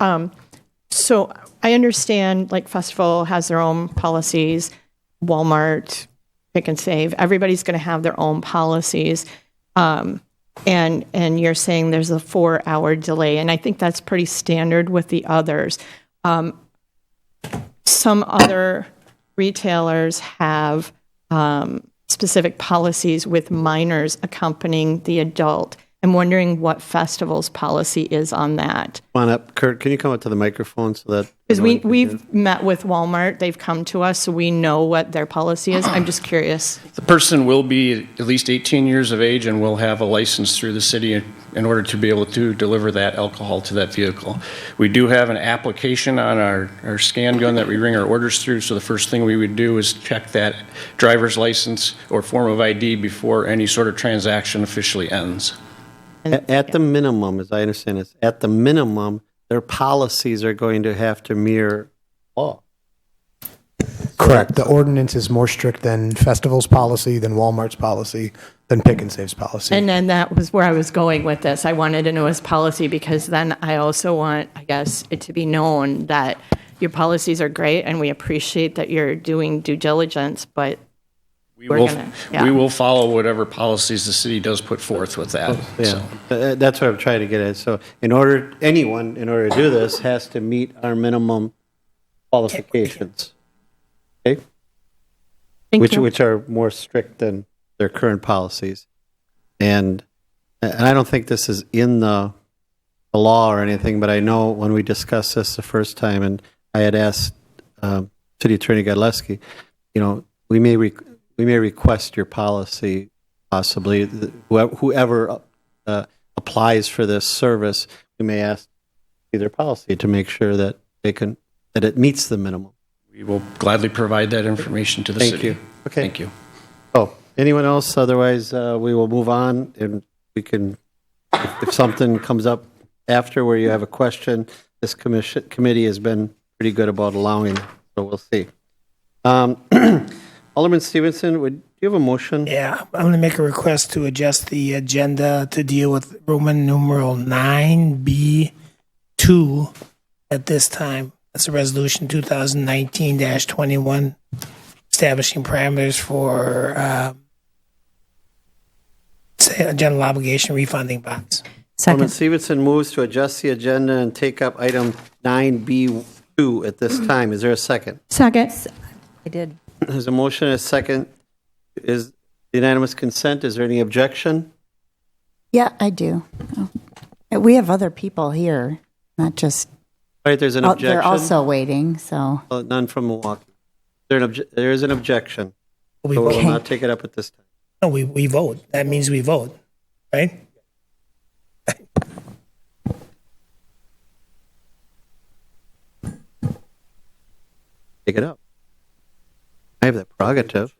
So I understand, like, Festival has their own policies, Walmart, Pick and Save, everybody's going to have their own policies. And you're saying there's a 4-hour delay, and I think that's pretty standard with the others. Some other retailers have specific policies with minors accompanying the adult. I'm wondering what Festival's policy is on that. Come on up. Kurt, can you come up to the microphone so that... Because we've met with Walmart. They've come to us, so we know what their policy is. I'm just curious. The person will be at least 18 years of age and will have a license through the city in order to be able to deliver that alcohol to that vehicle. We do have an application on our scan gun that we ring our orders through, so the first thing we would do is check that driver's license or form of ID before any sort of transaction officially ends. At the minimum, as I understand it, at the minimum, their policies are going to have to mirror law. Correct. The ordinance is more strict than Festival's policy, than Walmart's policy, than Pick and Save's policy. And then that was where I was going with this. I wanted to know his policy because then I also want, I guess, it to be known that your policies are great and we appreciate that you're doing due diligence, but we will follow whatever policies the city does put forth with that. Yeah, so. That's what I'm trying to get at. So anyone, in order to do this, has to meet our minimum qualifications. Okay? Which are more strict than their current policies. And I don't think this is in the law or anything, but I know when we discussed this the first time, and I had asked City Attorney Godleski, we may request your policy, possibly. Whoever applies for this service, we may ask their policy to make sure that it meets the minimum. We will gladly provide that information to the Thank city. you. Okay. Thank you. Oh, anyone else? Otherwise, we will move on, and we can, if something comes up after where you have a question, this committee has been pretty good about allowing, so we'll see. Alderman Stevenson, would you have a motion? Yeah, I'm going to make a request to adjust the agenda to deal with Roman numeral 9B2 at this time. That's a resolution 2019-21 establishing parameters for general obligation refunding bonds. Alderman Stevenson moves to adjust the agenda and take up item 9B2 at this time. Is there a second? Second. I did. There's a motion and a second. Is unanimous consent? Is there any objection? Yeah, I do. Oh. We have other people here, not just. All right, there's an objection. They're also waiting, so. None from Milwaukee. There is an objection. We So we will vote. not take it up at this time. No, we vote. That means we vote, right? Take it up. I have that prerogative.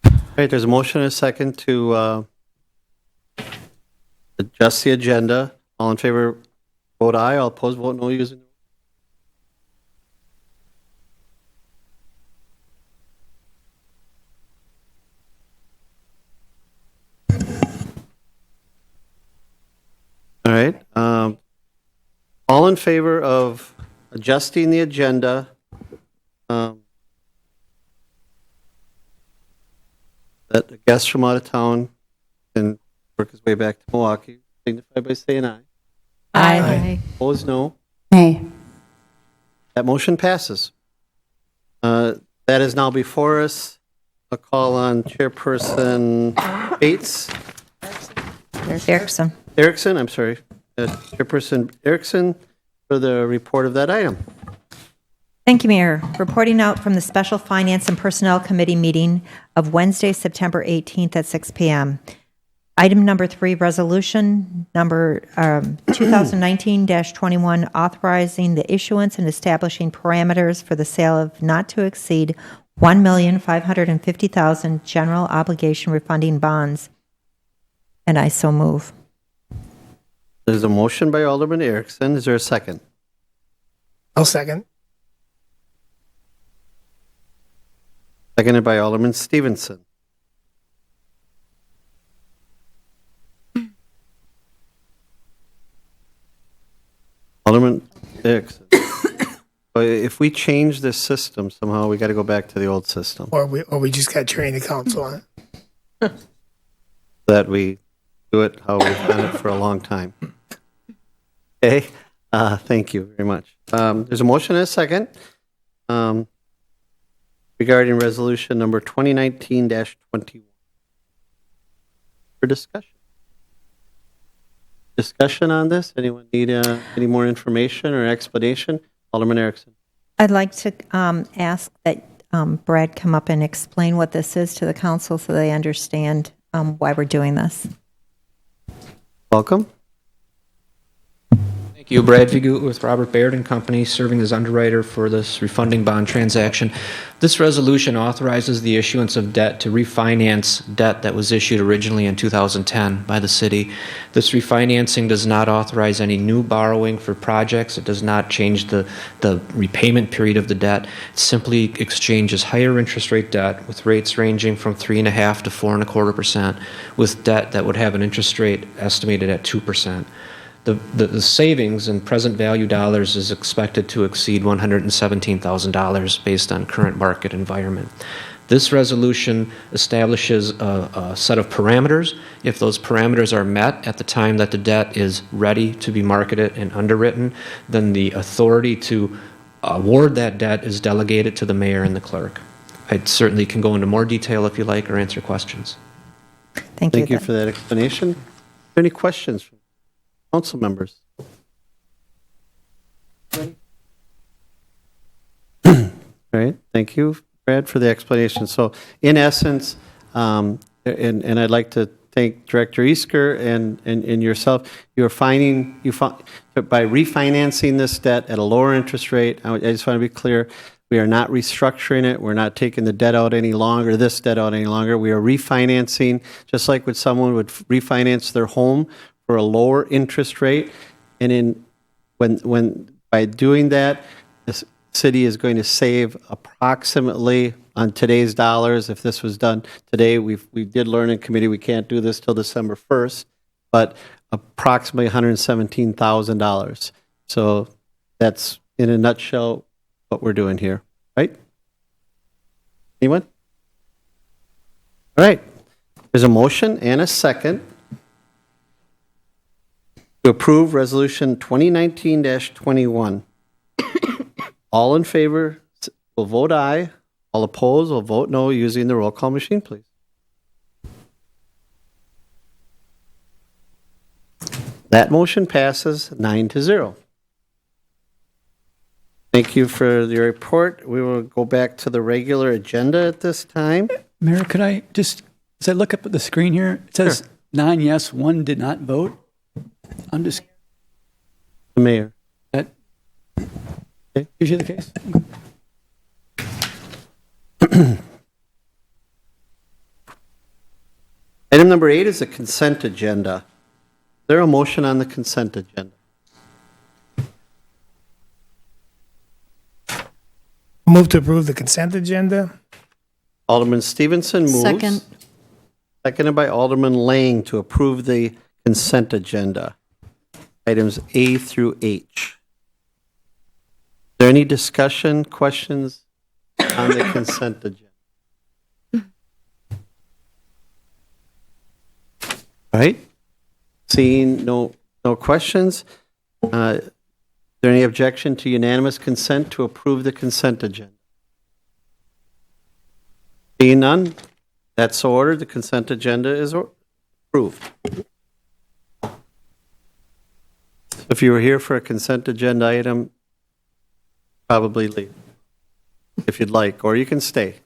All right, there's a motion and a second to adjust the agenda. All in favor, vote aye. All opposed, vote no. Using. All right. All in favor of adjusting the agenda that a guest from out of town can work his way back to Milwaukee, signify by saying aye. Aye. Opposed, no. Nay. That motion passes. That is now before us. A call on Chairperson Bates. Erickson. Erickson, I'm sorry. Chairperson Erickson for the report of that item. Thank you, Mayor. Reporting out from the Special Finance and Personnel Committee meeting of Wednesday, September 18th at 6 p.m. Item number 3, resolution number 2019-21, authorizing the issuance and establishing parameters for the sale of not to exceed $1,550,000 general obligation refunding bonds. And I so move. There's a motion by Alderman Erickson. Is there a second? I'll second. Seconded by Alderman Stevenson. Alderman Erickson. If we change this system somehow, we got to go back to the old system. Or we just got to train the council on it. That we do it how we've done it for a long time. Okay, thank you very much. There's a motion and a second regarding resolution number 2019-21 for discussion. Discussion on this? Anyone need any more information or explanation? Alderman Erickson. I'd like to ask that Brad come up and explain what this is to the council so they understand why we're doing this. Welcome. Thank you. Brad Vigu with Robert Baird and Company, serving as underwriter for this refunding bond transaction. This resolution authorizes the issuance of debt to refinance debt that was issued originally in 2010 by the city. This refinancing does not authorize any new borrowing for projects. It does not change the repayment period of the debt. It simply exchanges higher interest rate debt with rates ranging from 3.5% to 4.25% with debt that would have an interest rate estimated at 2%. The savings in present value dollars is expected to exceed $117,000 based on current market environment. This resolution establishes a set of parameters. If those parameters are met at the time that the debt is ready to be marketed and underwritten, then the authority to award that debt is delegated to the mayor and the clerk. I certainly can go into more detail if you like or answer questions. Thank you. Thank you for that explanation. Are there any questions from council members? All right, thank you, Brad, for the explanation. So, in essence, and I'd like to thank Director Easker and yourself. By refinancing this debt at a lower interest rate, I just want to be clear, we are not restructuring it. We're not taking the debt out any longer, this debt out any longer. We are refinancing, just like when someone would refinance their home for a lower interest rate. And when by doing that, the city is going to save approximately, on today's dollars, if this was done today, we did learn in committee we can't do this till December 1st, but approximately $117,000. So that's, in a nutshell, what we're doing here, right? Anyone? All right. There's a motion and a second to approve Resolution 2019-21. All in favor will vote aye. All opposed will vote no using the roll call machine, please. That motion passes 9-0. Thank you for your report. We will go back to the regular agenda at this time. Mayor, could I just, as I look up at the screen here, it says 9 yes, 1 did not vote. I'm just. The mayor. That okay. Usually the case? Item number 8 is a consent agenda. Is there a motion on the consent agenda? Move to approve the consent agenda. Alderman Stevenson moves. Second. Seconded by Alderman Lang to approve the consent agenda. Items A through H. Is there any discussion, questions on the consent agenda? All right. Seeing no questions, is there any objection to unanimous consent to approve the consent agenda? Seeing none, that's so ordered. The consent agenda is approved. If you were here for a consent agenda item, probably leave if you'd like, or you can stay.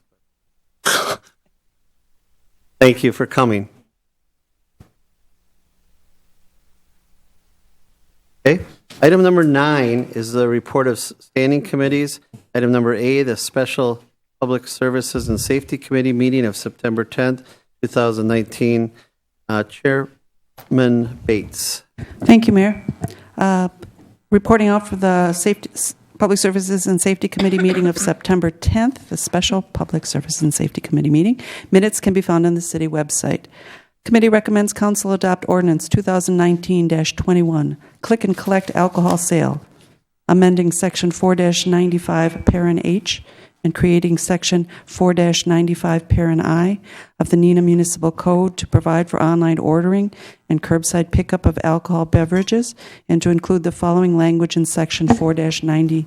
Thank you for coming. Okay. Item number 9 is the report of standing committees. Item number A, the Special Public Services and Safety Committee meeting of September 10th, 2019. Chairman Bates. Thank you, Mayor. Reporting out for the Public Services and Safety Committee meeting of September 10th, the Special Public Services and Safety Committee meeting. Minutes can be found on the city website. Committee recommends council adopt ordinance 2019-21, click and collect alcohol sale, amending section 4-95 parent H and creating section 4-95 parent I of the Neenah Municipal Code to provide for online ordering and curbside pickup of alcohol beverages, and to include the following language in section 4-95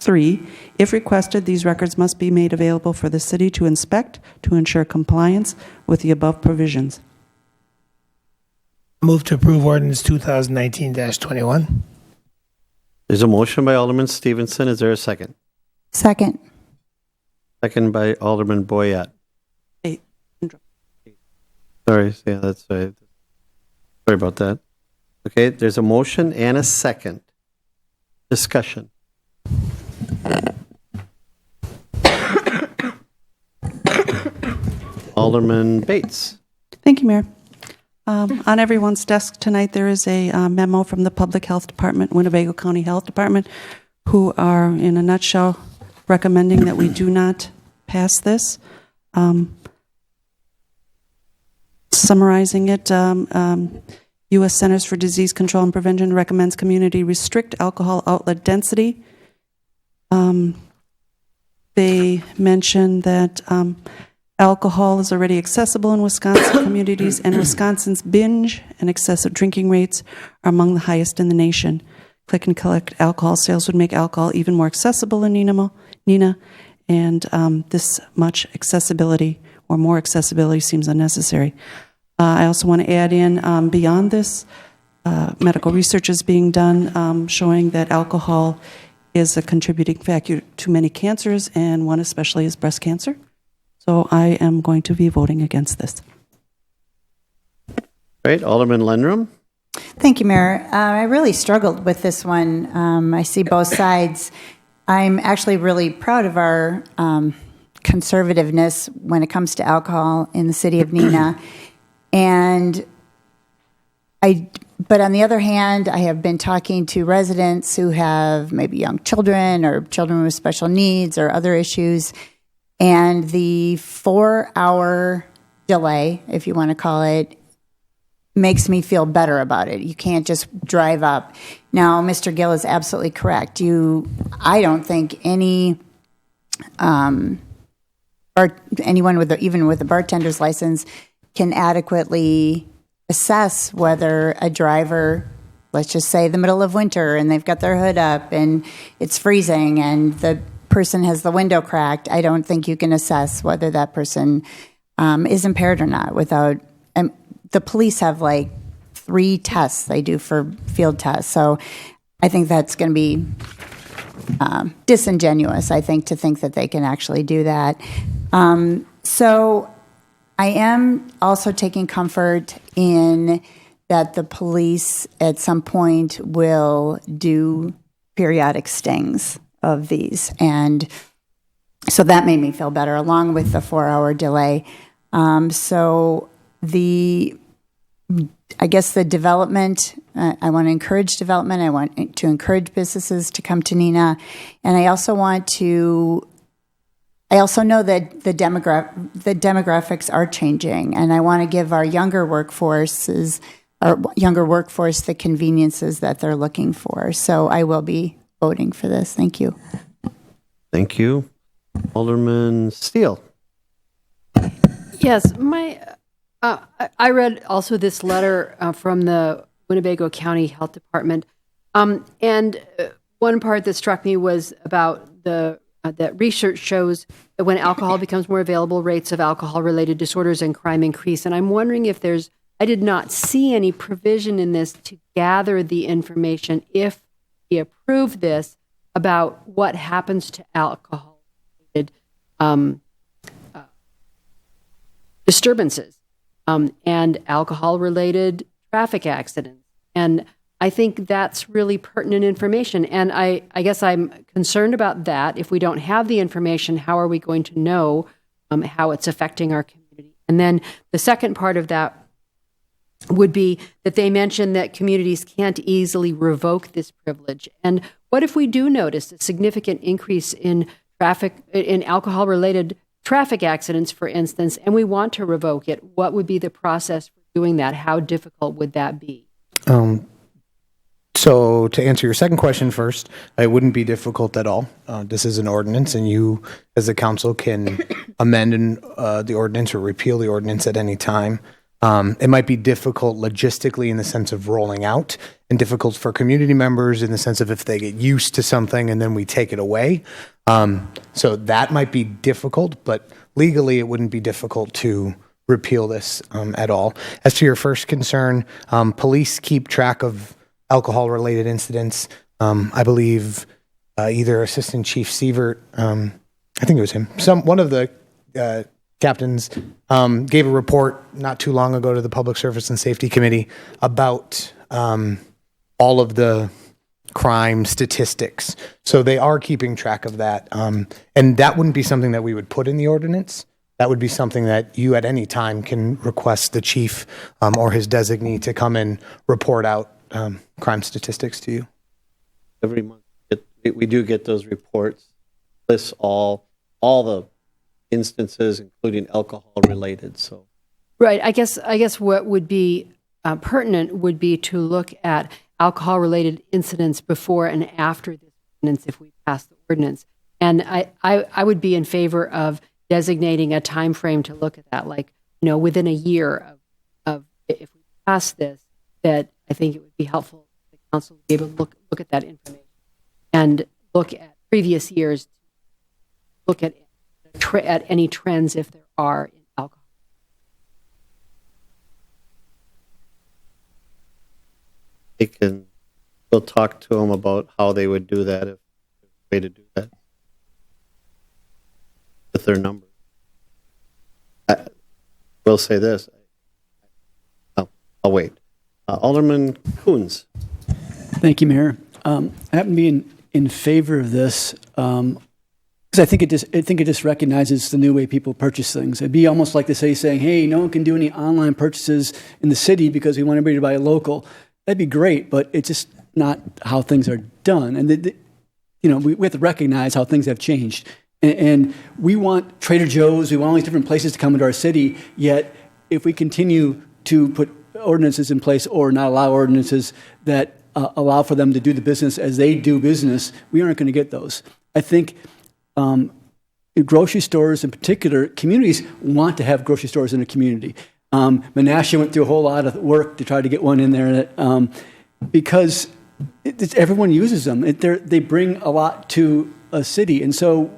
I3. If requested, these records must be made available for the city to inspect to ensure compliance with the above provisions. Move to approve ordinance 2019-21. There's a motion by Alderman Stevenson. Is there a second? Second. Second by Alderman Boyette. Sorry, yeah, that's right. Sorry about that. Okay, there's a motion and a second. Discussion. Alderman Bates. Thank you, Mayor. On everyone's desk tonight, there is a memo from the Public Health Department, Winnebago County Health Department, who are, in a nutshell, recommending that we do not pass this. Summarizing it, U.S. Centers for Disease Control and Prevention recommends community restrict alcohol outlet density. They mention that alcohol is already accessible in Wisconsin communities, and Wisconsin's binge and excessive drinking rates are among the highest in the nation. Click and collect alcohol sales would make alcohol even more accessible in Neenah, and this much accessibility or more accessibility seems unnecessary. I also want to add in, beyond this, medical research is being done showing that alcohol is a contributing factor to many cancers, and one especially is breast cancer. So I am going to be voting against this. Right, Alderman Lindrum. Thank you, Mayor. I really struggled with this one. I see both sides. I'm actually really proud of our conservativeness when it comes to alcohol in the city of Neenah. But on the other hand, I have been talking to residents who have maybe young children or children with special needs or other issues. And the 4-hour delay, if you want to call it, makes me feel better about it. You can't just drive up. Now, Mr. Gill is absolutely correct. I don't think anyone even with a bartender's license can adequately assess whether a driver, let's just say the middle of winter, and they've got their hood up and it's freezing and the person has the window cracked. I don't think you can assess whether that person is impaired or not without. The police have like 3 tests they do for field tests. So I think that's going to be disingenuous, I think, to think that they can actually do that. So I am also taking comfort in that the police at some point will do periodic stings of these. And so that made me feel better, along with the 4-hour delay. I guess the development, I want to encourage development. I want to encourage businesses to come to Neenah. And I also know that the demographics are changing, and I want to give our younger workforce the conveniences that they're looking for. So I will be voting for this. Thank you. Thank you. Alderman Steele. Yes, I read also this letter from the Winnebago County Health Department, and one part that struck me was about that research shows that when alcohol becomes more available, rates of alcohol-related disorders and crime increase. And I'm wondering if I did not see any provision in this to gather the information, if we approve this, about what happens to alcohol-related disturbances and alcohol-related traffic accidents. And I think that's really pertinent information. And I guess I'm concerned about that. If we don't have the information, how are we going to know how it's affecting our community? And then the second part of that would be that they mentioned that communities can't easily revoke this privilege. And what if we do notice a significant increase in alcohol-related traffic accidents, for instance, and we want to revoke it? What would be the process for doing that? How difficult would that be? So to answer your second question first, it wouldn't be difficult at all. This is an ordinance, and you, as the council, can amend the ordinance or repeal the ordinance at any time. It might be difficult logistically in the sense of rolling out, and difficult for community members in the sense of if they get used to something and then we take it away. So that might be difficult, but legally it wouldn't be difficult to repeal this at all. As to your first concern, police keep track of alcohol-related incidents. I believe either Assistant Chief Sievert, I think it was him, one of the captains gave a report not too long ago to the Public Service and Safety Committee about all of the crime statistics. So they are keeping track of that. And that wouldn't be something that we would put in the ordinance. That would be something that you at any time can request the chief or his designee to come and report out crime statistics to you. Every month we do get those reports, lists all the instances, including alcohol related. So, right. I guess what would be pertinent would be to look at alcohol related incidents before and after this ordinance, if we pass the ordinance. And I would be in favor of designating a time frame to look at that, like, within a year of if we pass this, that I think it would be helpful for the council to be able to look at that information and look at previous years, look at any trends, if there are, in alcohol. We'll talk to them about how they would do that, if there's a way to do that with their number. I will say this. I'll wait. Alderman Coons. Thank you, Mayor. I happen to be in favor of this because I think it just recognizes the new way people purchase things. It'd be almost like saying, "Hey, no one can do any online purchases in the city because we want everybody to buy local." That'd be great, but it's just not how things are done. And we have to recognize how things have changed. And we want Trader Joe's, we want all these different places to come into our city. Yet, if we continue to put ordinances in place or not allow ordinances that allow for them to do the business as they do business, we aren't going to get those. I think grocery stores in particular, communities want to have grocery stores in a community. Menasha went through a whole lot of work to try to get one in there because everyone uses them. They bring a lot to a city. And so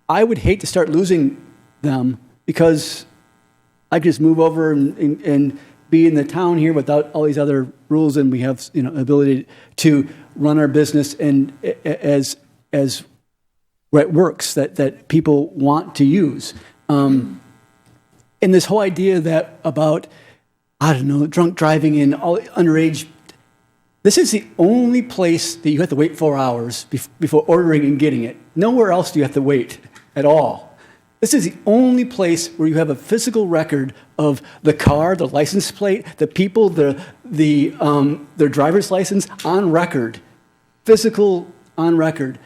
I would hate to start losing them because I could just move over and be in the town here without all these other rules, and we have ability to run our business and as where it works that people want to use. And this whole idea about drunk driving and all underage. This is the only place that you have to wait 4 hours before ordering and getting it. Nowhere else do you have to wait at all. This is the only place where you have a physical record of the car, the license plate, the people, their driver's license on record, physical on record.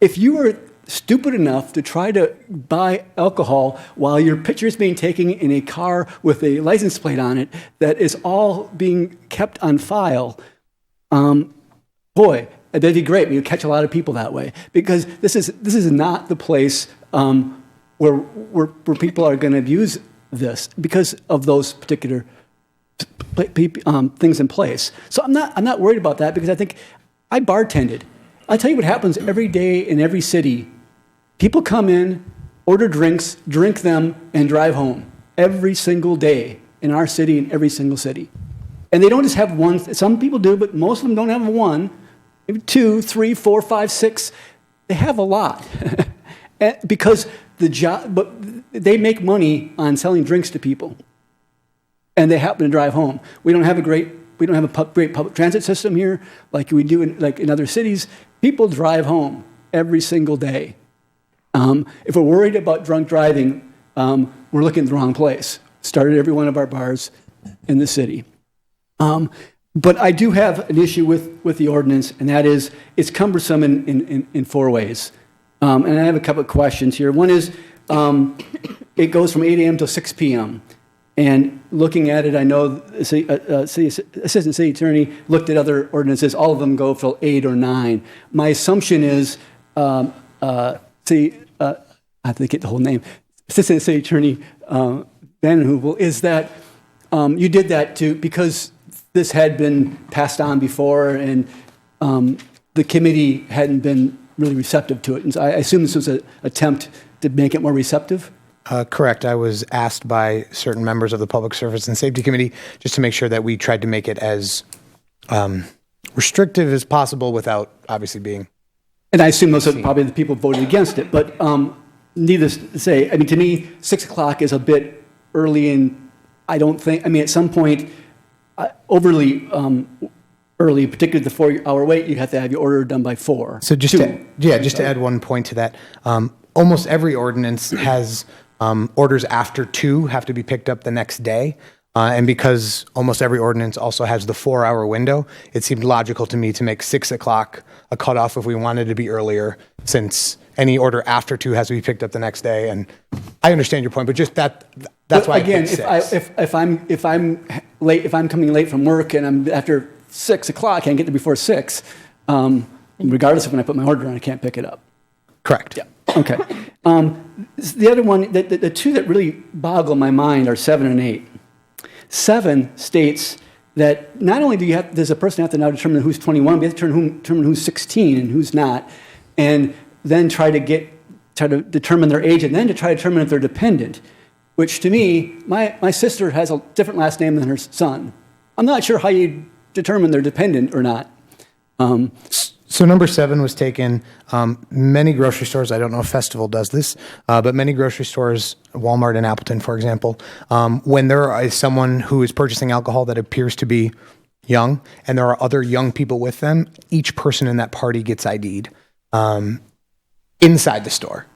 If you were stupid enough to try to buy alcohol while your picture is being taken in a car with a license plate on it that is all being kept on file, boy, that'd be great. You'd catch a lot of people that way because this is not the place where people are going to abuse this because of those particular things in place. So I'm not worried about that because I think I bartended. I'll tell you what happens every day in every city. People come in, order drinks, drink them, and drive home every single day in our city and every single city. And they don't just have one. Some people do, but most of them don't have one, maybe 2, 3, 4, 5, 6. They have a lot because but they make money on selling drinks to people, and they happen to drive home. We don't have a great public transit system here like we do in other cities. People drive home every single day. If we're worried about drunk driving, we're looking at the wrong place. Start at every one of our bars in the city. But I do have an issue with the ordinance, and that is it's cumbersome in 4 ways. And I have a couple of questions here. One is it goes from 8 a.m. to 6 p.m. And looking at it, I know the Assistant City Attorney looked at other ordinances. All of them go till 8 or 9. My assumption is, I have to get the whole name, Assistant City Attorney Van Hoovel, is that you did that because this had been passed on before and the committee hadn't been really receptive to it. And so I assume this was an attempt to make it more receptive? Correct. I was asked by certain members of the Public Service and Safety Committee just to make sure that we tried to make it as restrictive as possible without obviously being. And I assume those are probably the people who voted against it. But needless to say, I mean, to me, 6 o'clock is a bit early, and I don't think, at some point, overly early, particularly the 4-hour wait, you have to have your order done by 4. So just to add one point to that, almost every ordinance has orders after 2 have to be picked up the next day. And because almost every ordinance also has the 4-hour window, it seemed logical to me to make 6 o'clock a cutoff if we wanted to be earlier, since any order after 2 has to be picked up the next day. And I understand your point, but just that's why again, I picked 6. if I'm late, if I'm coming late from work and I'm after 6 o'clock, I can't get there before 6. Regardless of when I put my order on, I can't pick it up. Correct. Yeah. Okay. The other one, the 2 that really boggle my mind are 7 and 8. 7 states that not only does a person have to now determine who's 21, but you have to determine who's 16 and who's not, and then try to determine their age, and then to try to determine if they're dependent. Which to me, my sister has a different last name than her son. I'm not sure how you determine they're dependent or not. So number 7 was taken. Many grocery stores, I don't know if Festival does this, but many grocery stores, Walmart and Appleton, for example, when there is someone who is purchasing alcohol that appears to be young, and there are other young people with them, each person in that party gets ID'd inside the store.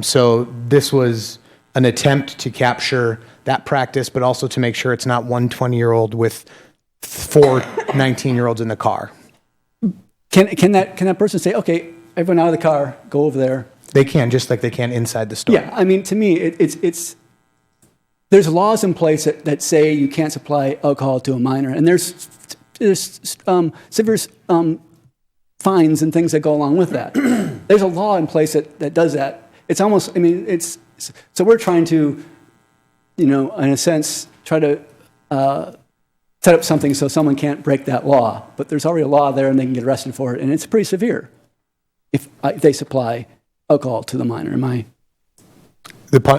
So this was an attempt to capture that practice, but also to make sure it's not one 20-year-old with 4 19-year-olds in the car. Can that person say, okay, everyone out of the car, go over there? They can, just like they can inside the store. Yeah, I mean, to me, it's there's laws in place that say you can't supply alcohol to a minor, and there's severe fines and things that go along with that. There's a law in place that does that. It's almost, I mean, so we're trying to, in a sense, try to set up something so someone can't break that law. But there's already a law there, and they can get arrested for it, and it's pretty severe if they supply alcohol to the minor.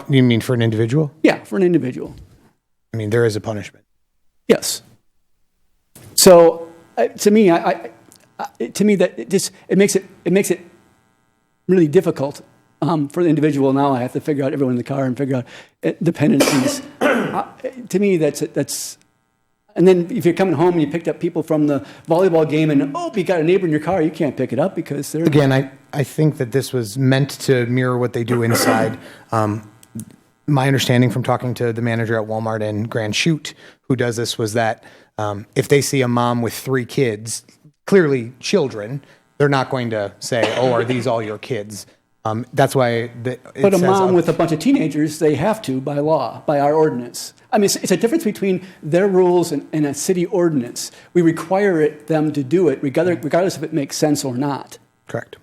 You mean for an individual? Yeah, for an individual. I mean, there is a punishment. Yes. So to me, that it makes it really difficult for the individual. Now I have to figure out everyone in the car and figure out dependencies. To me, that's. And then if you're coming home and you picked up people from the volleyball game and, you got a neighbor in your car, you can't pick it up because they're... Again, I think that this was meant to mirror what they do inside. My understanding from talking to the manager at Walmart and Grand Chute, who does this, was that if they see a mom with 3 kids, clearly children, they're not going to say, are these all your kids? That's why But a mom with a bunch of teenagers, they have to by law, by our ordinance. I mean, it's a difference between their rules and a city ordinance. We require them to do it regardless if it makes sense or not. Correct.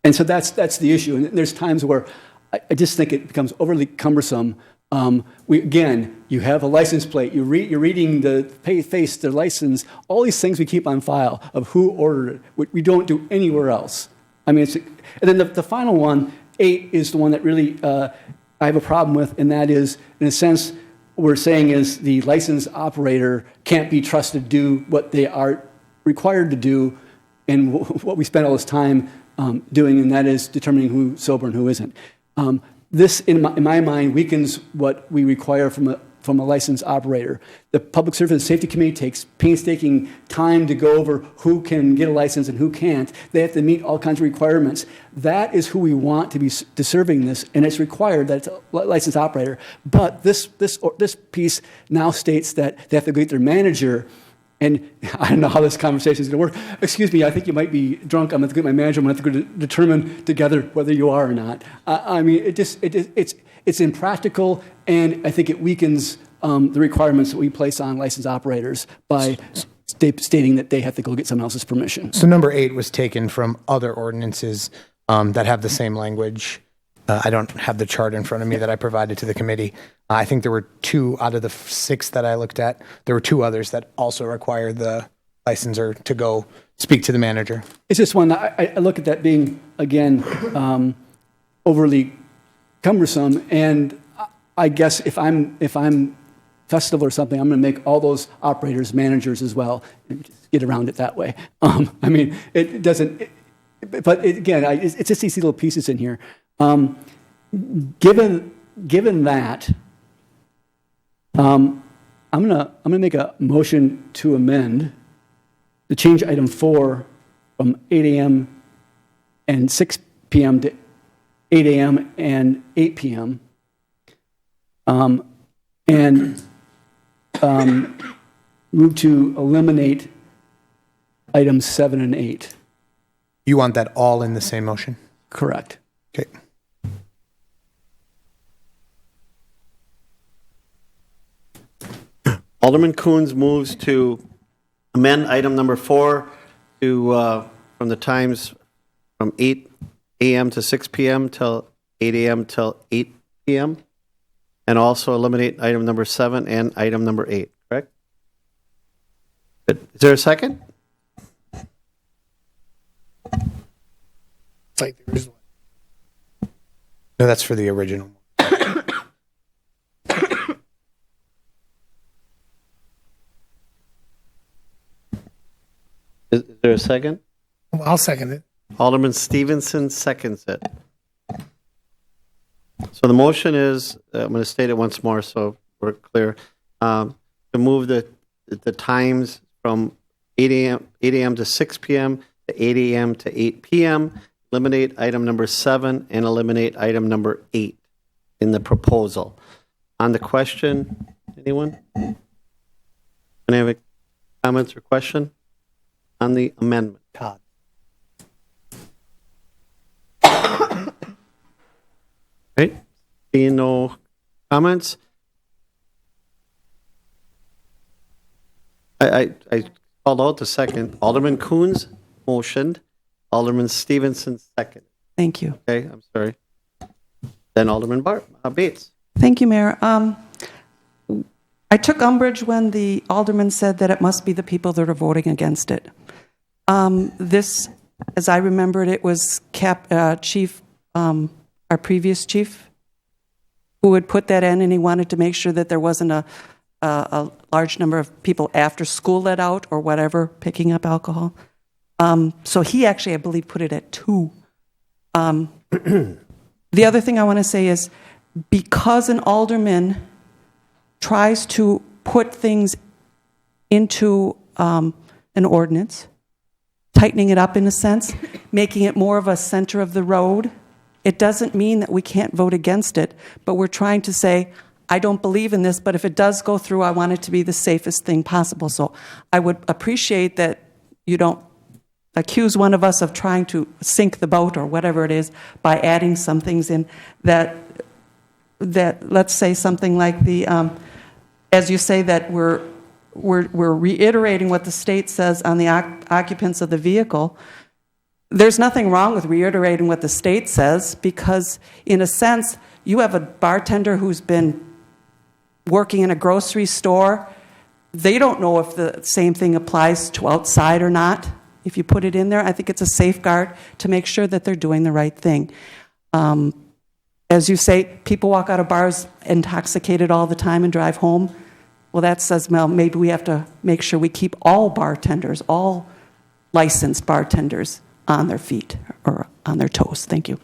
And so that's the issue. And there's times where I just think it becomes overly cumbersome. You have a license plate. You're reading the face, the license, all these things we keep on file of who ordered it, which we don't do anywhere else. I mean, and then the final one, 8, is the one that really I have a problem with, and that is, in a sense, what we're saying is the licensed operator can't be trusted to do what they are required to do, and what we spend all this time doing, and that is determining who's sober and who isn't. This, in my mind, weakens what we require from a licensed operator. The Public Service and Safety Committee takes painstaking time to go over who can get a license and who can't. They have to meet all kinds of requirements. That is who we want to be serving this, and it's required that it's a licensed operator. But this piece now states that they have to go get their manager. And I don't know how this conversation is going to work. Excuse me, I think you might be drunk. I'm going to get my manager. I'm going to have to go determine together whether you are or not. I mean, it's impractical, and I think it weakens the requirements that we place on licensed operators by stating that they have to go get someone else's permission. So number 8 was taken from other ordinances that have the same language. I don't have the chart in front of me that I provided to the committee. I think there were 2 out of the 6 that I looked at. There were 2 others that also require the licensor to go speak to the manager. It's just one I look at that being, again, overly cumbersome. And I guess if I'm Festival or something, I'm going to make all those operators managers as well and just get around it that way. I mean, it doesn't. But again, it's just these little pieces in here. Given that, I'm gonna make a motion to amend to change item 4 from 8 a.m. and 6 p.m. to 8 a.m. and 8 p.m. And move to eliminate items 7 and 8. You want that all in the same motion? Correct. Okay. Alderman Coons moves to amend item number 4 to from the times from 8 a.m. to 6 p.m. till 8 a.m. till 8 p.m. and also eliminate item number 7 and item number 8. Correct? Good. Is there a second? It's like the original. No, that's for the original. Is there a second? I'll second it. Alderman Stevenson seconds it. So the motion is, I'm going to state it once more so we're clear, to move the times from 8 a.m. to 6 p.m. to 8 a.m. to 8 p.m., eliminate item number 7, and eliminate item number 8 in the proposal. On the question, anyone? Any have comments or question on the amendment? Todd. Right? Seeing no comments? I called out the second. Alderman Coons motioned. Alderman Stevenson second. Thank you. Okay, I'm sorry. Then Alderman Bates. Thank you, Mayor. I took umbrage when the alderman said that it must be the people that are voting against it. This, as I remembered, it was Chief, our previous chief, who had put that in, and he wanted to make sure that there wasn't a large number of people after school let out or whatever picking up alcohol. So he actually, I believe, put it at 2. The other thing I want to say is, because an alderman tries to put things into an ordinance, tightening it up in a sense, making it more of a center of the road, it doesn't mean that we can't vote against it, but we're trying to say, I don't believe in this, but if it does go through, I want it to be the safest thing possible. So I would appreciate that you don't accuse one of us of trying to sink the boat or whatever it is by adding some things in that let's say something like the, as you say, that we're reiterating what the state says on the occupants of the vehicle. There's nothing wrong with reiterating what the state says, because in a sense, you have a bartender who's been working in a grocery store. They don't know if the same thing applies to outside or not. If you put it in there, I think it's a safeguard to make sure that they're doing the right thing. As you say, people walk out of bars intoxicated all the time and drive home. Well, that says, well, maybe we have to make sure we keep all bartenders, all licensed bartenders on their feet or on their toes. Thank you. All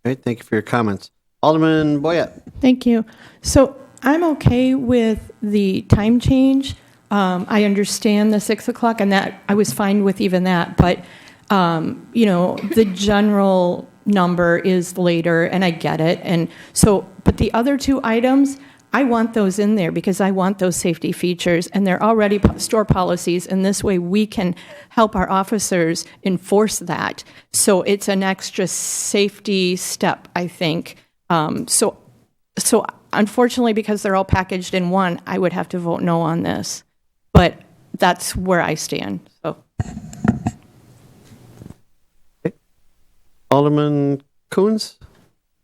right, thank you for your comments. Alderman Boyett. Thank you. So I'm okay with the time change. I understand the 6 o'clock, and that I was fine with even that. But the general number is later, and I get it. And so, but the other 2 items, I want those in there because I want those safety features, and they're already store policies, and this way we can help our officers enforce that. So it's an extra safety step, I think. So unfortunately, because they're all packaged in one, I would have to vote no on this. But that's where I stand. So. Okay. Alderman Coons.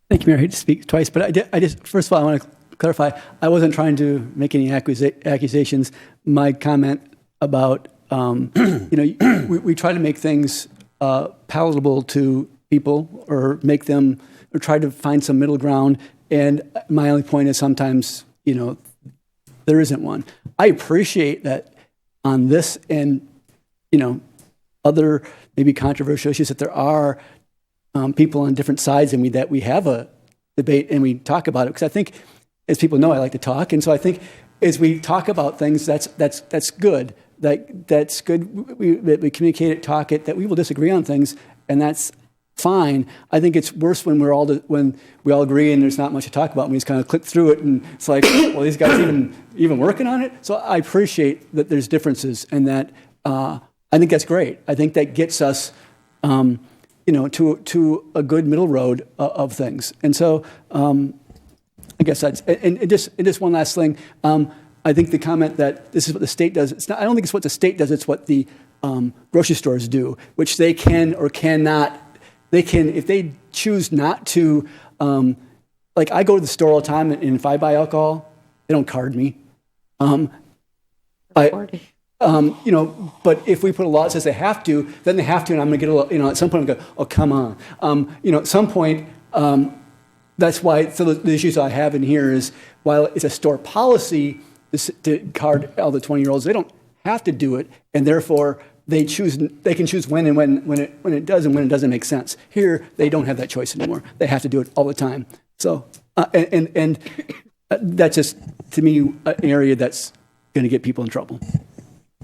Thank you, Mayor. I hate to speak twice, but I just first of all, I want to clarify, I wasn't trying to make any accusations. My comment about, we try to make things palatable to people or make them, or try to find some middle ground. And my only point is sometimes, there isn't one. I appreciate that on this and, other maybe controversial issues that there are people on different sides and that we have a debate and we talk about it. Because I think, as people know, I like to talk. And so I think as we talk about things, that's good. That's good. We communicate it, talk it, that we will disagree on things, and that's fine. I think it's worse when when we all agree and there's not much to talk about, and we just kind of click through it, and it's like, well, these guys even working on it? So I appreciate that there's differences, and that I think that's great. I think that gets us to a good middle road of things. And so I guess that's, and just one last thing. I think the comment that this is what the state does, it's not, I don't think it's what the state does, it's what the grocery stores do, which they can or cannot, if they choose not to, like I go to the store all the time, and if I buy alcohol, they don't card me. But if we put a law that says they have to, then they have to, and I'm going to get a little, at some point I'm going to go, oh, come on. At some point, that's why, so the issues I have in here is, while it's a store policy to card all the 20-year-olds, they don't have to do it, and therefore, they can choose when it does and when it doesn't make sense. Here, they don't have that choice anymore. They have to do it all the time. So, and that's just, to me, an area that's going to get people in trouble.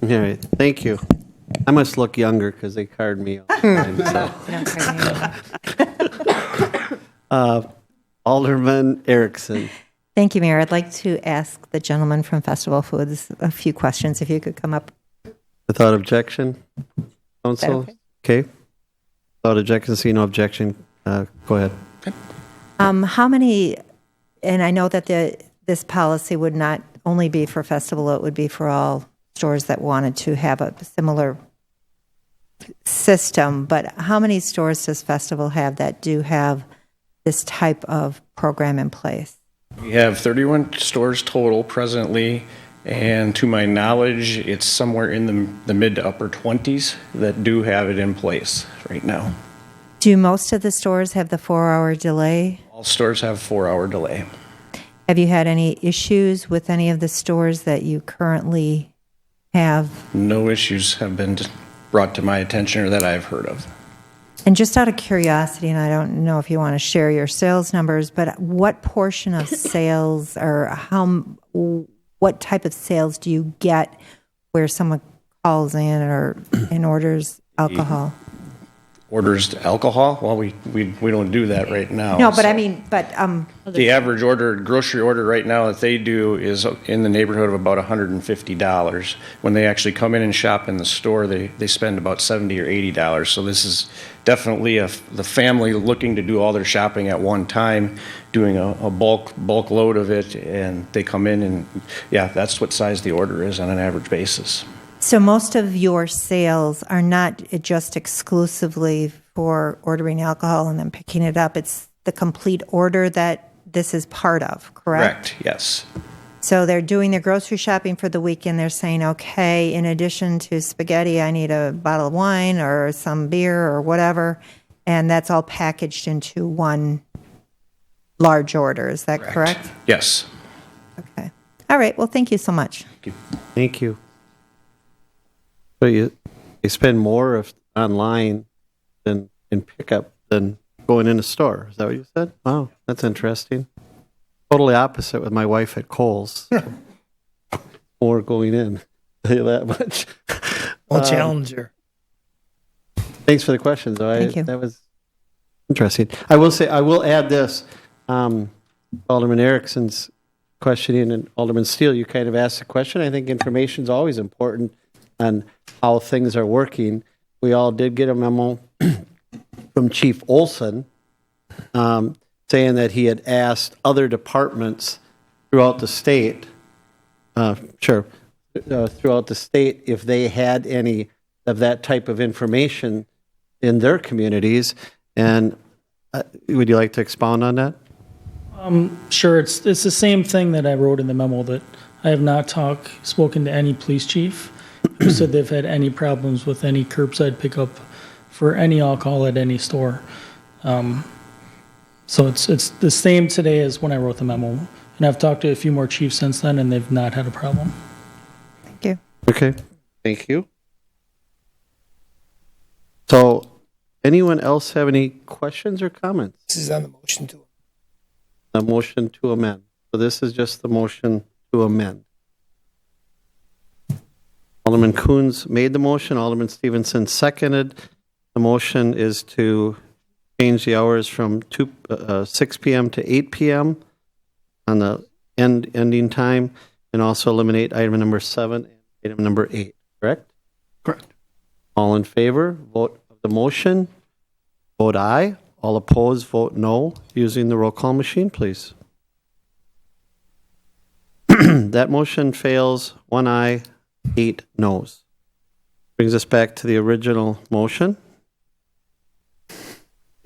All right, thank you. I must look younger because they card me all the time. So. Alderman Erickson. Thank you, Mayor. I'd like to ask the gentleman from Festival Foods a few questions, if you could come up. Without objection, Council? Okay. Without objection, see no objection, go ahead. How many, and I know that this policy would not only be for Festival, it would be for all stores that wanted to have a similar system, but how many stores does Festival have that do have this type of program in place? We have 31 stores total presently, and to my knowledge, it's somewhere in the mid to upper 20s that do have it in place right now. Do most of the stores have the 4-hour delay? All stores have 4-hour delay. Have you had any issues with any of the stores that you currently have? No issues have been brought to my attention or that I've heard of. And just out of curiosity, and I don't know if you want to share your sales numbers, but what portion of sales or what type of sales do you get where someone calls in and orders alcohol? Orders alcohol? Well, we don't do that right now. No, but so. I mean, The average grocery order right now that they do is in the neighborhood of about $150. When they actually come in and shop in the store, they spend about $70 or $80. So this is definitely the family looking to do all their shopping at one time, doing a bulk load of it, and they come in and, yeah, that's what size the order is on an average basis. so most of your sales are not just exclusively for ordering alcohol and then picking it up. It's the complete order that this is part of, correct? Correct, yes. So they're doing their grocery shopping for the weekend. They're saying, okay, in addition to spaghetti, I need a bottle of wine or some beer or whatever. And that's all packaged into one large order. Is that correct? Yes. Okay. All right. Well, thank you so much. Thank you. So you spend more online than in pickup than going in a store. Is that what you said? Wow, that's interesting. Totally opposite with my wife at Kohl's. More going in. I'll tell you that much. Well, challenger. Thanks for the questions. Thank you. That was interesting. I will add this. Alderman Erickson's questioning and Alderman Steele, you kind of asked the question. I think information is always important on how things are working. We all did get a memo from Chief Olson saying that he had asked other departments throughout the state, throughout the state, if they had any of that type of information in their communities. And would you like to expound on that? Sure. It's the same thing that I wrote in the memo, that I have not spoken to any police chief who said they've had any problems with any curbside pickup for any alcohol at any store. So it's the same today as when I wrote the memo. And I've talked to a few more chiefs since then, and they've not had a problem. Thank you. Okay. Thank you. So, anyone else have any questions or comments? This is on the motion to. The motion to amend. So this is just the motion to amend. Alderman Coons made the motion. Alderman Stevenson seconded. The motion is to change the hours from 6 p.m. to 8 p.m. on the ending time, and also eliminate item number 7 and item number 8. Correct? Correct. All in favor, vote of the motion. Vote aye. All opposed, vote no. Using the roll call machine, please. That motion fails. 1 aye, 8 noes. Brings us back to the original motion.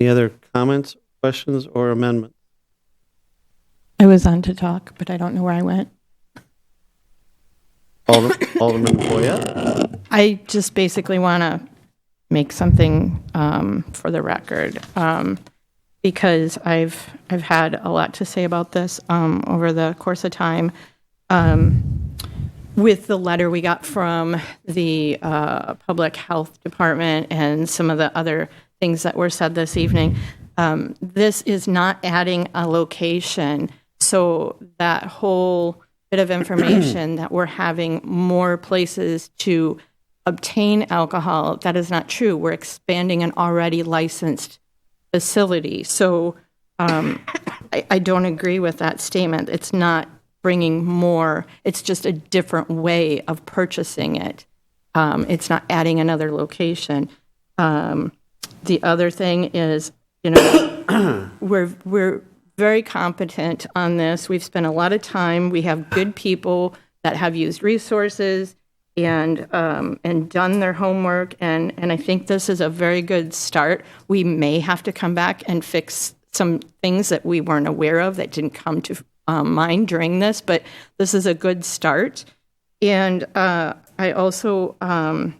Any other comments, questions, or amendments? I was on to talk, but I don't know where I went. Alderman Boyette? I just basically want to make something for the record, because I've had a lot to say about this over the course of time. with the letter we got from the Public Health Department and some of the other things that were said this evening, this is not adding a location. So that whole bit of information that we're having more places to obtain alcohol, that is not true. We're expanding an already licensed facility. So I don't agree with that statement. It's not bringing more. It's just a different way of purchasing it. It's not adding another location. The other thing is, we're very competent on this. We've spent a lot of time. We have good people that have used resources and done their homework. And I think this is a very good start. We may have to come back and fix some things that we weren't aware of that didn't come to mind during this, but this is a good start. And I also, I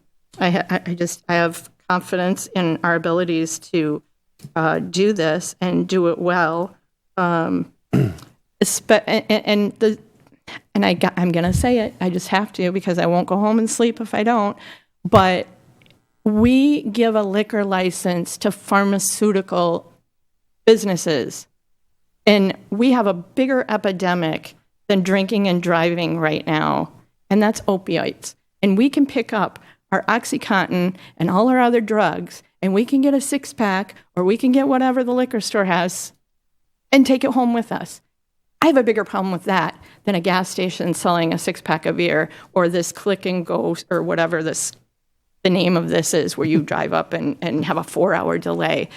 have confidence in our abilities to do this and do it well. I'm going to say it, I just have to because I won't go home and sleep if I don't, but we give a liquor license to pharmaceutical businesses, and we have a bigger epidemic than drinking and driving right now, and that's opioids. And we can pick up our OxyContin and all our other drugs, and we can get a six-pack, or we can get whatever the liquor store has and take it home with us. I have a bigger problem with that than a gas station selling a six-pack of beer or this click and go or whatever the name of this is where you drive up and have a 4-hour delay.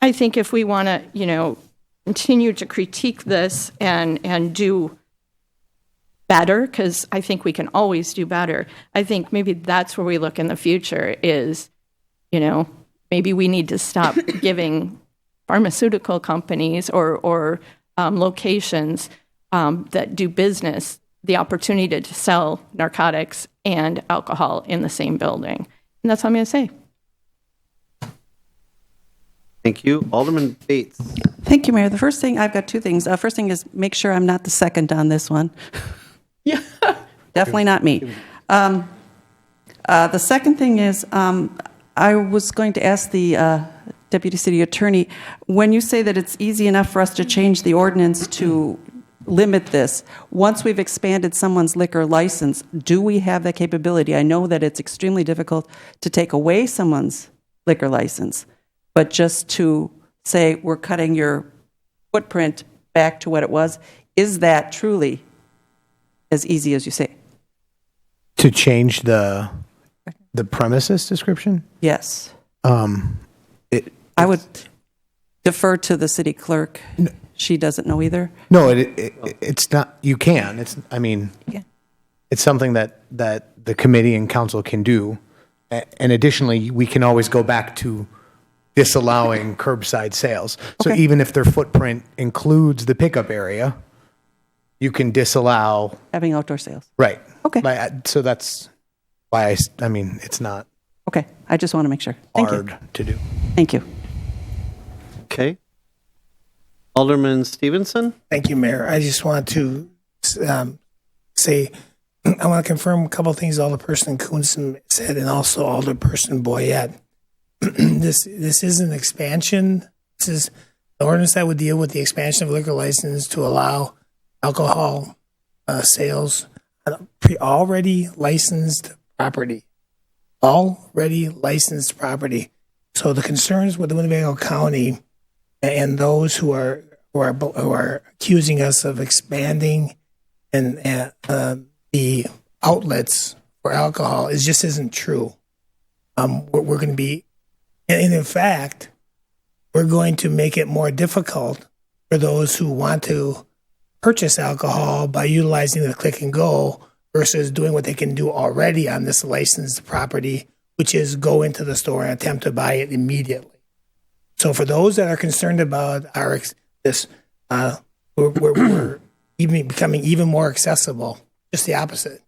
I think if we want to, continue to critique this and do better, because I think we can always do better, I think maybe that's where we look in the future is, maybe we need to stop giving pharmaceutical companies or locations that do business the opportunity to sell narcotics and alcohol in the same building. And that's all I'm going to say. Thank you. Alderman Bates. Thank you, Mayor. The first thing, I've got two things. First thing is make sure I'm not the second on this one. Yeah. Definitely not me. The second thing is I was going to ask the Deputy City Attorney, when you say that it's easy enough for us to change the ordinance to limit this, once we've expanded someone's liquor license, do we have that capability? I know that it's extremely difficult to take away someone's liquor license, but just to say we're cutting your footprint back to what it was, is that truly as easy as you say? To change the premises description? Yes. I would defer to the city clerk. She doesn't know either. No, it's not. You can. It's something that the committee and council can do. And additionally, we can always go back to disallowing curbside sales. So Okay. even if their footprint includes the pickup area, you can disallow having outdoor sales. Right. Okay. So that's why it's not Okay. I just want to make sure. Thank hard you. to do. Thank you. Okay. Alderman Stevenson. Thank you, Mayor. I just want to say, I want to confirm a couple of things Alderperson Kuhnson said and also Alderperson Boyette. This is an expansion. This is the ordinance that would deal with the expansion of liquor license to allow alcohol sales on already licensed property. Already licensed property. So the concerns with the Winnebago County and those who are accusing us of expanding and the outlets for alcohol just isn't true. We're going to be, and in fact, we're going to make it more difficult for those who want to purchase alcohol by utilizing the click and go versus doing what they can do already on this licensed property, which is go into the store and attempt to buy it immediately. So for those that are concerned about we're even becoming even more accessible, just the opposite.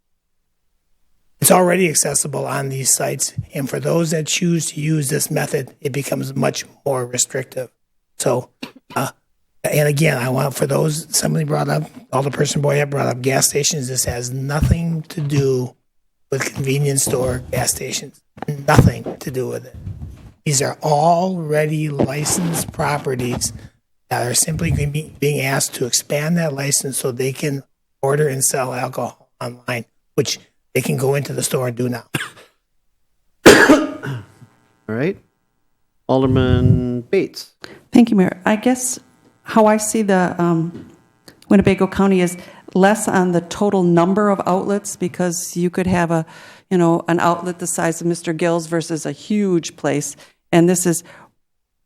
It's already accessible on these sites, and for those that choose to use this method, it becomes much more restrictive. So And again, I want for those, somebody brought up, Alderperson Boyette brought up gas stations. This has nothing to do with convenience store gas stations. Nothing to do with it. These are already licensed properties that are simply being asked to expand that license so they can order and sell alcohol online, which they can go into the store and do now. All right. Alderman Bates. Thank you, Mayor. I guess how I see the Winnebago County is less on the total number of outlets, because you could have an outlet the size of Mr. Gill's versus a huge place. And this is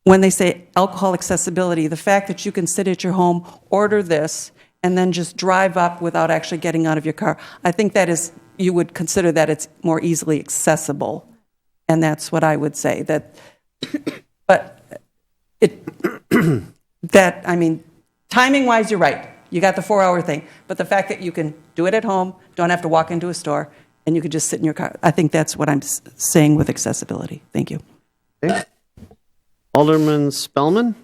when they say alcohol accessibility, the fact that you can sit at your home, order this, and then just drive up without actually getting out of your car. I think that is, you would consider that it's more easily accessible. And that's what I would say. But I mean, timing-wise, you're right. You got the 4-hour thing. But the fact that you can do it at home, don't have to walk into a store, and you could just sit in your car, I think that's what I'm saying with accessibility. Thank you. Okay. Alderman Spellman.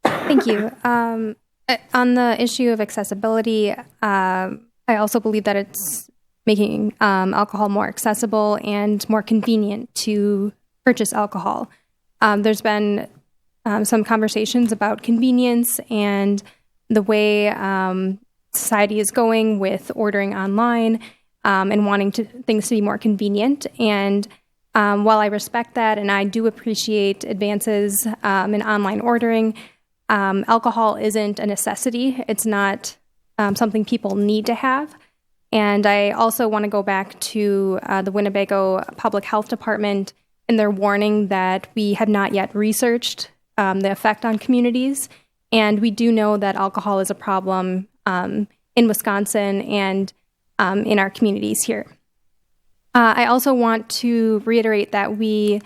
Thank you. On the issue of accessibility, I also believe that it's making alcohol more accessible and more convenient to purchase alcohol. There's been some conversations about convenience and the way society is going with ordering online and wanting things to be more convenient. And while I respect that and I do appreciate advances in online ordering, alcohol isn't a necessity. It's not something people need to have. And I also want to go back to the Winnebago Public Health Department and their warning that we have not yet researched the effect on communities. And we do know that alcohol is a problem in Wisconsin and in our communities here. I also want to reiterate that we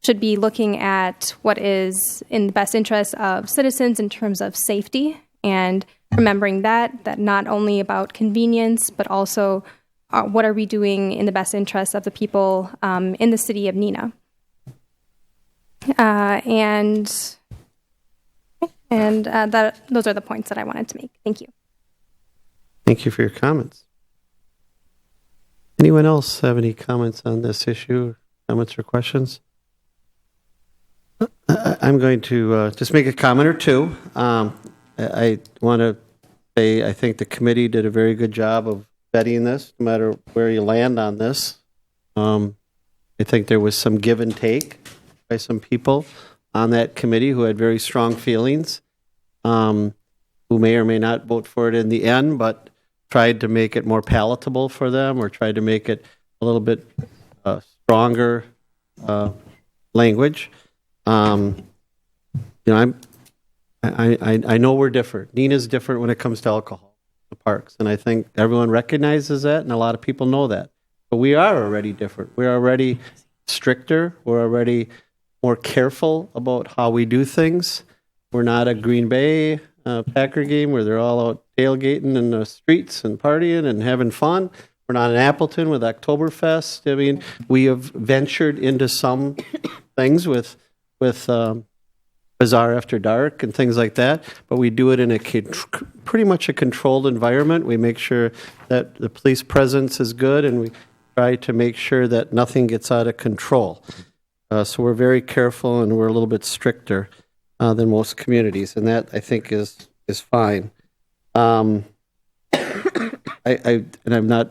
should be looking at what is in the best interest of citizens in terms of safety, and remembering that not only about convenience, but also what are we doing in the best interest of the people in the city of Neenah. Those are the points that I wanted to make. Thank you. Thank you for your comments. Anyone else have any comments on this issue, comments or questions? I'm going to just make a comment or two. I want to say I think the committee did a very good job of vetting this, no matter where you land on this. I think there was some give and take by some people on that committee who had very strong feelings, who may or may not vote for it in the end, but tried to make it more palatable for them, or tried to make it a little bit stronger language. I know we're different. Neenah's different when it comes to alcohol in the parks, and I think everyone recognizes that, and a lot of people know that. But we are already different. We're already stricter. We're already more careful about how we do things. We're not a Green Bay Packer game where they're all out tailgating in the streets and partying and having fun. We're not in Appleton with Oktoberfest. I mean, we have ventured into some things with Bazaar After Dark and things like that, but we do it in pretty much a controlled environment. We make sure that the police presence is good, and we try to make sure that nothing gets out of control. So we're very careful, and we're a little bit stricter than most communities, and that I think is fine. I'm not,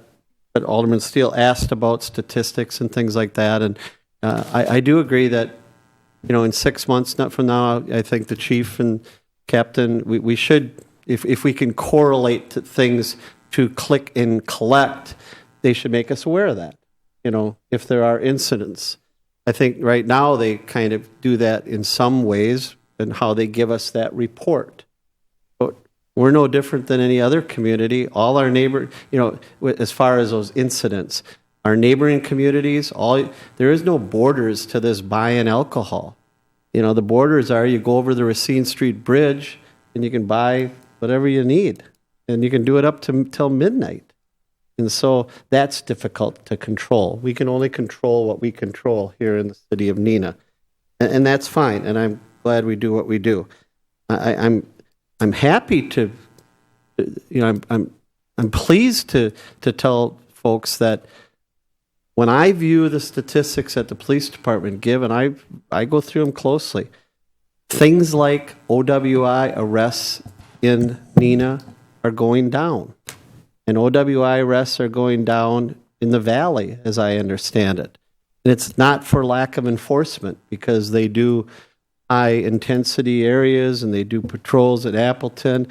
but Alderman Steele asked about statistics and things like that, and I do agree that, in 6 months from now, I think the chief and captain, we should, if we can correlate to things to click and collect, they should make us aware of that. If there are incidents. I think right now they kind of do that in some ways, and how they give us that report. But we're no different than any other community. All our neighbor, as far as those incidents, our neighboring communities, there is no borders to this buying alcohol. The borders are, you go over the Racine Street Bridge and you can buy whatever you need, and you can do it up till midnight. And so that's difficult to control. We can only control what we control here in the city of Neenah. And that's fine, and I'm glad we do what we do. I'm I'm happy to, I'm pleased to tell folks that when I view the statistics that the police department give, and I go through them closely, things like OWI arrests in Neenah are going down. And OWI arrests are going down in the valley, as I understand it. And it's not for lack of enforcement, because they do high-intensity areas and they do patrols at Appleton.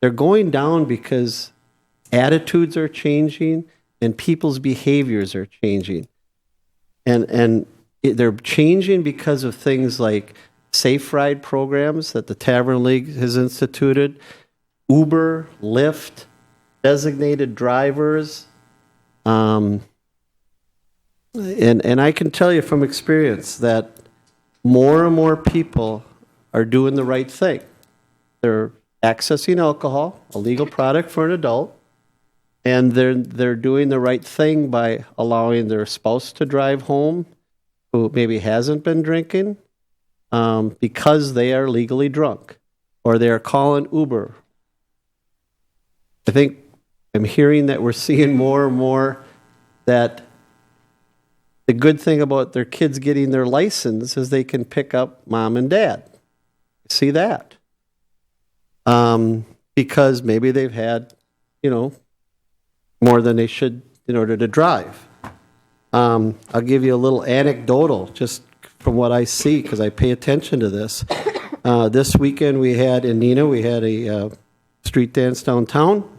They're going down because attitudes are changing and people's behaviors are changing. And they're changing because of things like safe ride programs that the Tavern League has instituted, Uber, Lyft, designated drivers. And I can tell you from experience that more and more people are doing the right thing. They're accessing alcohol, a legal product for an adult, and they're doing the right thing by allowing their spouse to drive home who maybe hasn't been drinking because they are legally drunk, or they are calling Uber. I think I'm hearing that we're seeing more and more that the good thing about their kids getting their license is they can pick up mom and dad. See that? Because maybe they've had, more than they should in order to drive. I'll give you a little anecdotal, just from what I see, because I pay attention to this. This weekend we had in Neenah, we had a street dance downtown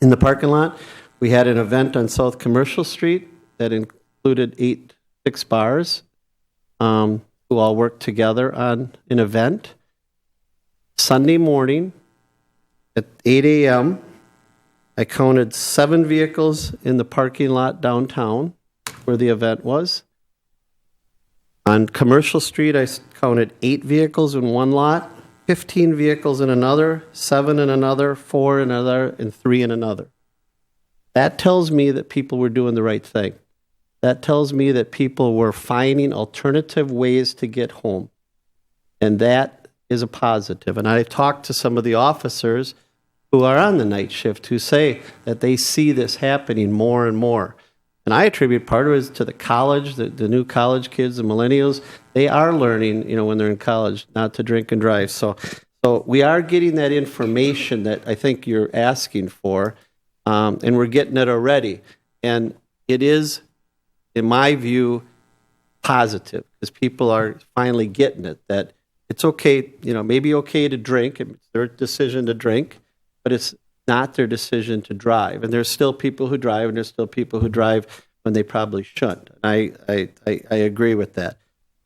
in the parking lot. We had an event on South Commercial Street that included 6 bars who all worked together on an event. Sunday morning at 8 a.m., I counted 7 vehicles in the parking lot downtown where the event was. On Commercial Street, I counted 8 vehicles in one lot, 15 vehicles in another, 7 in another, 4 in another, and 3 in another. That tells me that people were doing the right thing. That tells me that people were finding alternative ways to get home. And that is a positive. And I talked to some of the officers who are on the night shift who say that they see this happening more and more. And I attribute part of it to the college, the new college kids, the millennials. They are learning, when they're in college, not to drink and drive. So we are getting that information that I think you're asking for, and we're getting it already. And it is, in my view, positive, because people are finally getting it, that it's okay, maybe okay to drink. It's their decision to drink, but it's not their decision to drive. And there's still people who drive, and there's still people who drive when they probably shouldn't. I agree with that.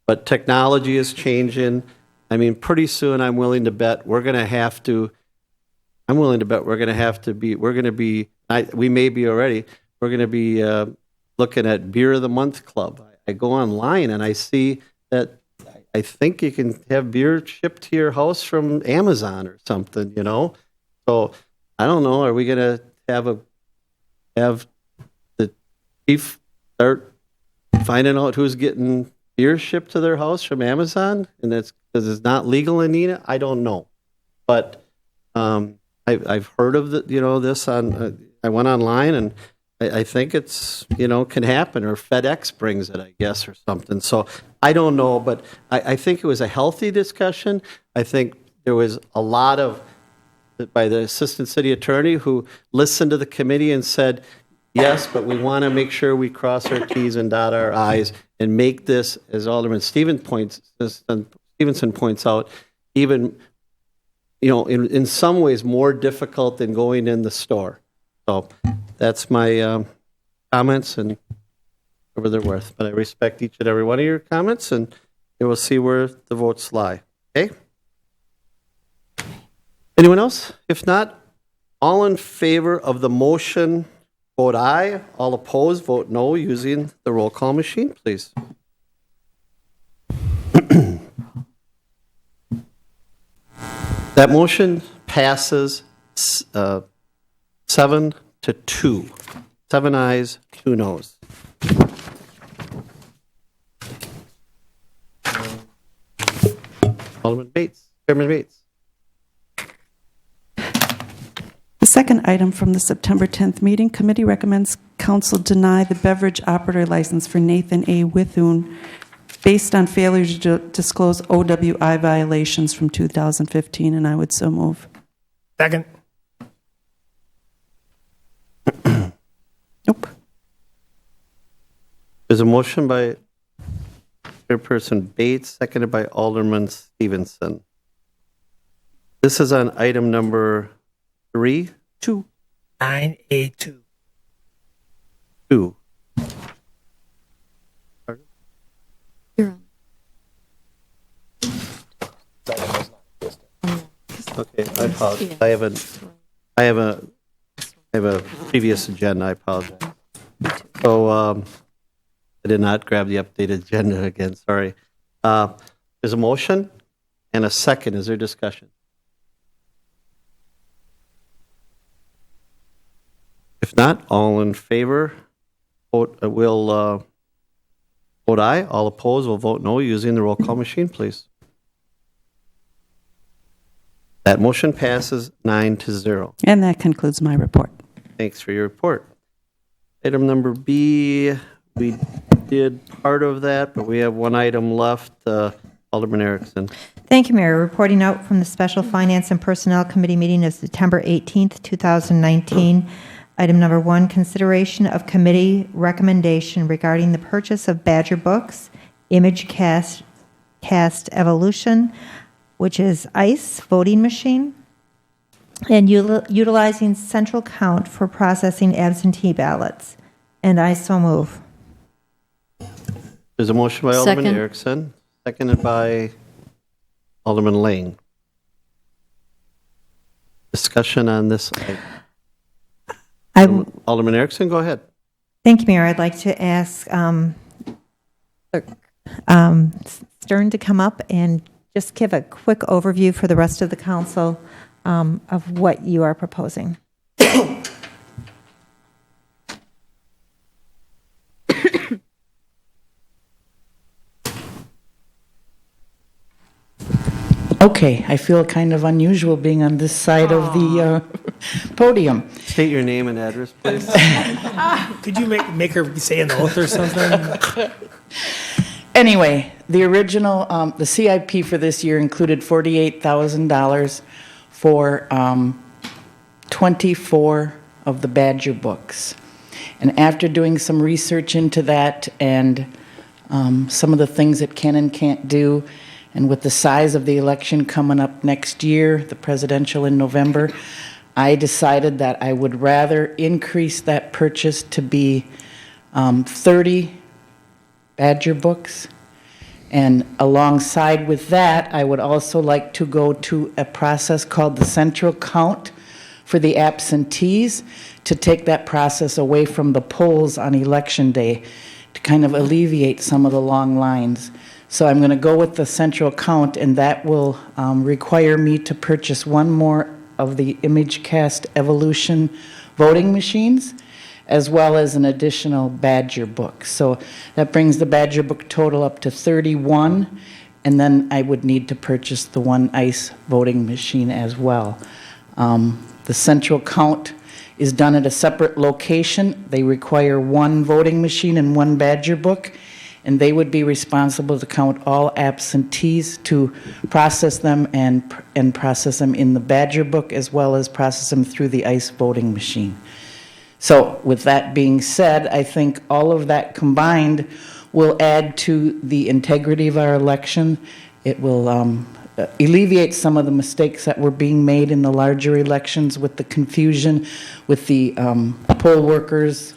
But technology is changing. I mean, pretty soon I'm willing to bet we're going to have to be, we may be already, we're going to be looking at Beer of the Month Club. I go online and I see that I think you can have beer shipped to your house from Amazon or something, So I don't know. Are we going to have the chief start finding out who's getting beer shipped to their house from Amazon, and that's because it's not legal in Neenah? I don't know, but I've heard of this on. I went online, and I think it's can happen, or FedEx brings it, I guess, or something. So I don't know, but I think it was a healthy discussion. I think there was a lot of by the assistant city attorney who listened to the committee and said, yes, but we want to make sure we cross our T's and dot our I's and make this, as Alderman Stevenson points out, even, in some ways more difficult than going in the store. So that's my comments, and whatever they're worth. But I respect each and every one of your comments, and we'll see where the votes lie. Okay? Anyone else? If not, all in favor of the motion, vote aye. All opposed, vote no, using the roll call machine, please. That motion passes 7-2. 7 ayes, 2 noes. Alderman Bates, Chairman Bates. second item from the September 10th meeting, committee recommends council deny the beverage operator license for Nathan A. Withun based on failure to disclose OWI violations from 2015, and I would so move. Second. Nope. There's a motion by Chairperson Bates, seconded by Alderman Stevenson. This is on item number 3? 2. 9A2. 2. Okay, I apologize. I have a previous agenda. I apologize. So I did not grab the updated agenda again. Sorry. There's a motion and a second. Is there discussion? If not, all in favor will vote aye. All opposed will vote no using the roll call machine, please. That motion passes 9-0. And that concludes my report. Thanks for your report. Item number B, we did part of that, but we have one item left. Alderman Erickson. Thank you, Mayor. Reporting out from the Special Finance and Personnel Committee meeting of September 18th, 2019. Item number 1, consideration of committee recommendation regarding the purchase of Badger Books, Image Cast Evolution, which is ICE voting machine, and utilizing central count for processing absentee ballots. And I so move. There's a motion by Alderman Second. Erickson, seconded by Alderman Lane. Discussion on this item. Alderman Erickson, go ahead. Thank you, Mayor. I'd like to ask Stern to come up and just give a quick overview for the rest of the council of what you are proposing. Okay, I feel kind of unusual being on this side of the podium. State your name and address, please. Could you make her say an oath or something? Anyway, the original, the CIP for this year included $48,000 for 24 of the Badger books. And after doing some research into that and some of the things it can and can't do, and with the size of the election coming up next year, the presidential in November, I decided that I would rather increase that purchase to be 30 Badger books. And alongside with that, I would also like to go to a process called the central count for the absentees to take that process away from the polls on election day to kind of alleviate some of the long lines. So I'm going to go with the central count, and that will require me to purchase one more of the ImageCast Evolution voting machines, as well as an additional Badger book. So that brings the Badger book total up to 31, and then I would need to purchase the one ICE voting machine as well. The central count is done at a separate location. They require one voting machine and one Badger book, and they would be responsible to count all absentees, to process them and process them in the Badger book, as well as process them through the ICE voting machine. So with that being said, I think all of that combined will add to the integrity of our election. It will alleviate some of the mistakes that were being made in the larger elections with the confusion with the poll workers.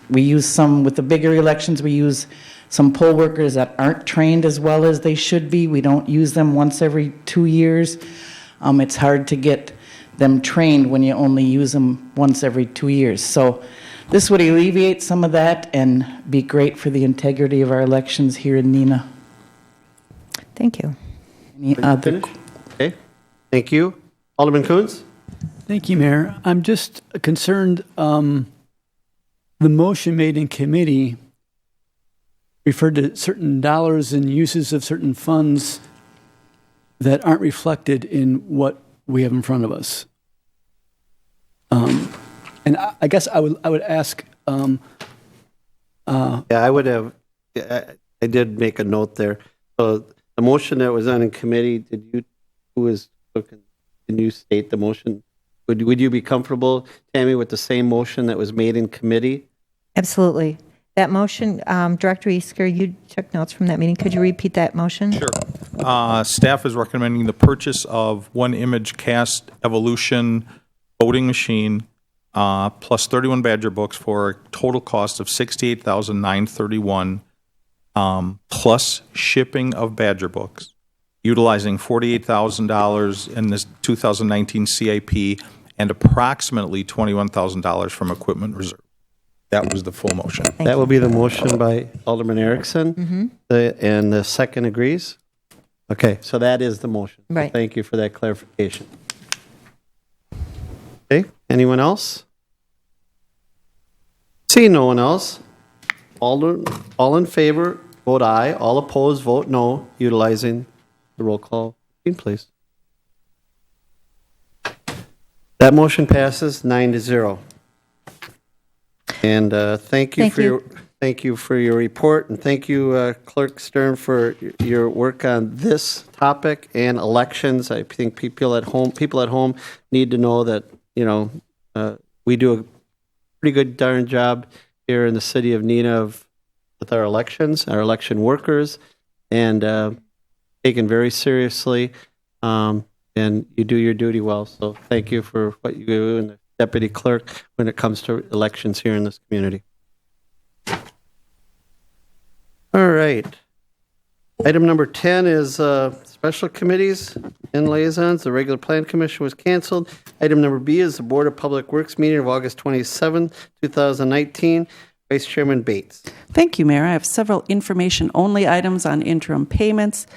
We use some, with the bigger elections, we use some poll workers that aren't trained as well as they should be. We don't use them once every 2 years. It's hard to get them trained when you only use them once every 2 years. So this would alleviate some of that and be great for the integrity of our elections here in Neenah. Thank you. Any other? Okay, thank you. Alderman Coons? Thank you, Mayor. I'm just concerned, the motion made in committee referred to certain dollars and uses of certain funds that aren't reflected in what we have in front of us. And I guess I would ask. Yeah, I would have. I did make a note there. So the motion that was on in committee, can you state the motion? Would you be comfortable, Tammy, with the same motion that was made in committee? Absolutely. That motion, Director Easker, you took notes from that meeting. Could you repeat that motion? Sure. Staff is recommending the purchase of one image cast evolution voting machine plus 31 Badger books for a total cost of $68,931 plus shipping of Badger books, utilizing $48,000 in this 2019 CIP and approximately $21,000 from equipment reserve. That was the full motion. That will be the motion by Alderman Erickson. And the second agrees? Okay, so that is the motion. Right. Thank you for that clarification. Okay, anyone else? See no one else. All in favor, vote aye. All opposed, vote no, utilizing the roll call. Please. That motion passes 9-0. And thank you for your report, and thank you, Clerk Stern, for your work on this topic and elections. I think people at home need to know that we do a pretty good darn job here in the city of Neenah with our elections, our election workers, and taken very seriously. And you do your duty well. So thank you for what you do, and the Deputy Clerk, when it comes to elections here in this community. All right. Item number 10 is special committees and liaisons. The regular plan commission was canceled. Item number B is the Board of Public Works meeting of August 27, 2019. Vice Chairman Bates. Thank you, Mayor. I have several information-only items on interim payments.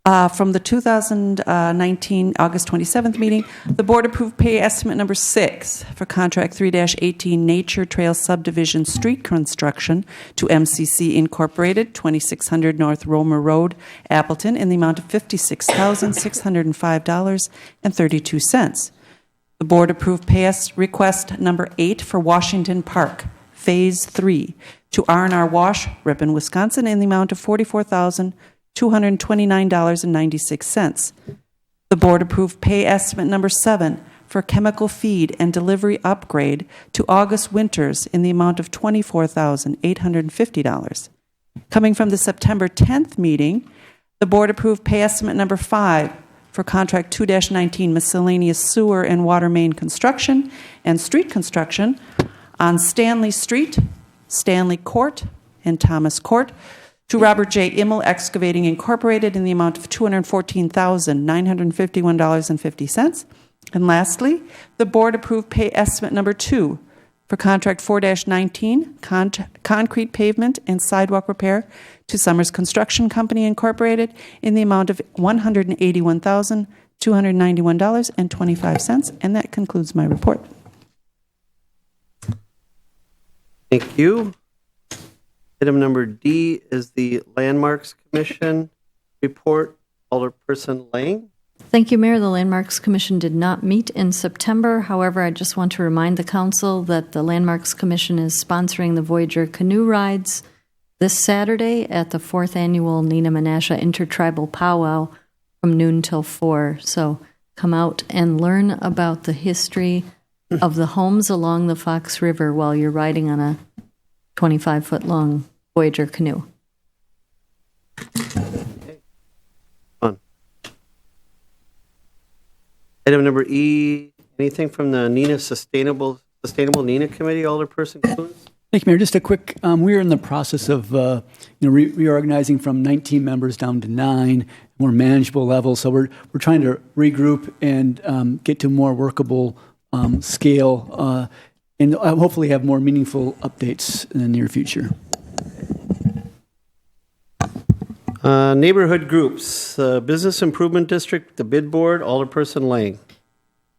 From the 2019 August 27th meeting, the board approved pay estimate number 6 for contract 3-18 Nature Trail Subdivision Street Construction to MCC Incorporated, 2600 North Romer Road, Appleton, in the amount of $56,605.32. The board approved pay request number 8 for Washington Park, Phase 3, to R&R Wash, Ripon, Wisconsin, in the amount of $44,229.96. The board approved pay estimate number 7 for chemical feed and delivery upgrade to August Winters in the amount of $24,850. Coming from the September 10th meeting, the board approved pay estimate number 5 for contract 2-19 miscellaneous sewer and water main construction and street construction on Stanley Street, Stanley Court, and Thomas Court to Robert J. Immel Excavating Incorporated in the amount of $214,951.50. And lastly, the board approved pay estimate number 2 for contract 4-19 concrete pavement and sidewalk repair to Summers Construction Company Incorporated in the amount of $181,291.25. And that concludes my report. Thank you. Item number D is the Landmarks Commission report. Alderperson Lang. Thank you, Mayor. The Landmarks Commission did not meet in September. However, I just want to remind the council that the Landmarks Commission is sponsoring the Voyager canoe rides this Saturday at the 4th annual Neenah Menasha Intertribal Powwow from noon till 4. So come out and learn about the history of the homes along the Fox River while you're riding on a 25-foot long Voyager canoe. Fun. Item number E, anything from the Neenah Sustainable Neenah Committee, Alderperson Coons? Thank you, Mayor. Just a quick, we're in the process of reorganizing from 19 members down to 9, more manageable levels. So we're trying to regroup and get to more workable scale and hopefully have more meaningful updates in the near future. Neighborhood groups, Business Improvement District, the bid board, Alderperson Lang.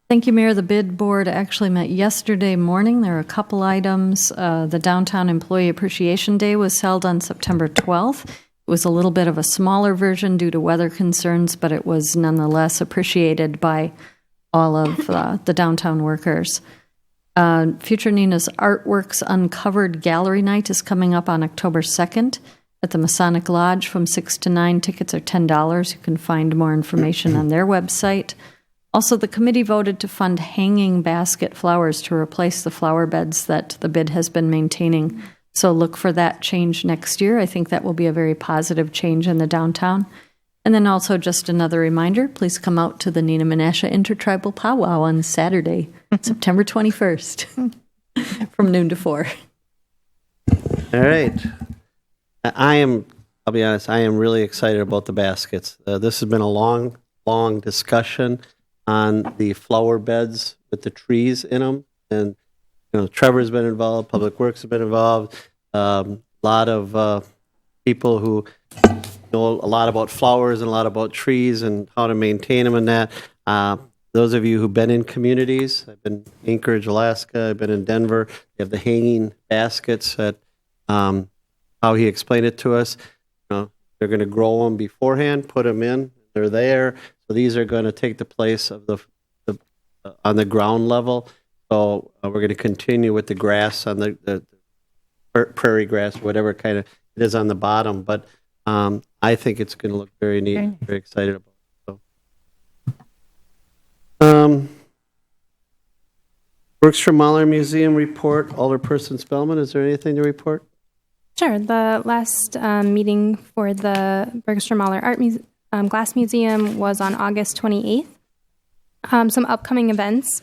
Thank you, Mayor. The bid board actually met yesterday morning. There are a couple items. The Downtown Employee Appreciation Day was held on September 12th. It was a little bit of a smaller version due to weather concerns, but it was nonetheless appreciated by all of the downtown workers. Future Neenah's Artworks Uncovered Gallery Night is coming up on October 2nd at the Masonic Lodge from 6 to 9. Tickets are $10. You can find more information on their website. Also, the committee voted to fund hanging basket flowers to replace the flower beds that the bid has been maintaining. So look for that change next year. I think that will be a very positive change in the downtown. And then also just another reminder, please come out to the Neenah Menasha Intertribal Powwow on Saturday, September 21st, from noon to 4. All right. I'll be honest, I am really excited about the baskets. This has been a long discussion on the flower beds with the trees in them. And, Trevor's been involved, Public Works has been involved, a lot of people who know a lot about flowers and a lot about trees and how to maintain them and that. Those of you who've been in communities, I've been in Anchorage, Alaska, I've been in Denver, they have the hanging baskets that, how he explained it to us. They're going to grow them beforehand, put them in, they're there. So these are going to take the place of the on the ground level. So we're going to continue with the grass on the prairie grass, whatever kind of it is on the bottom. But I think it's going to look very neat. Very, very excited about it. So. Bergstrom Mahler Museum report. Alderperson Spellman, is there anything to report? Sure. The last meeting for the Bergstrom Mahler Glass Museum was on August 28th. Some upcoming events.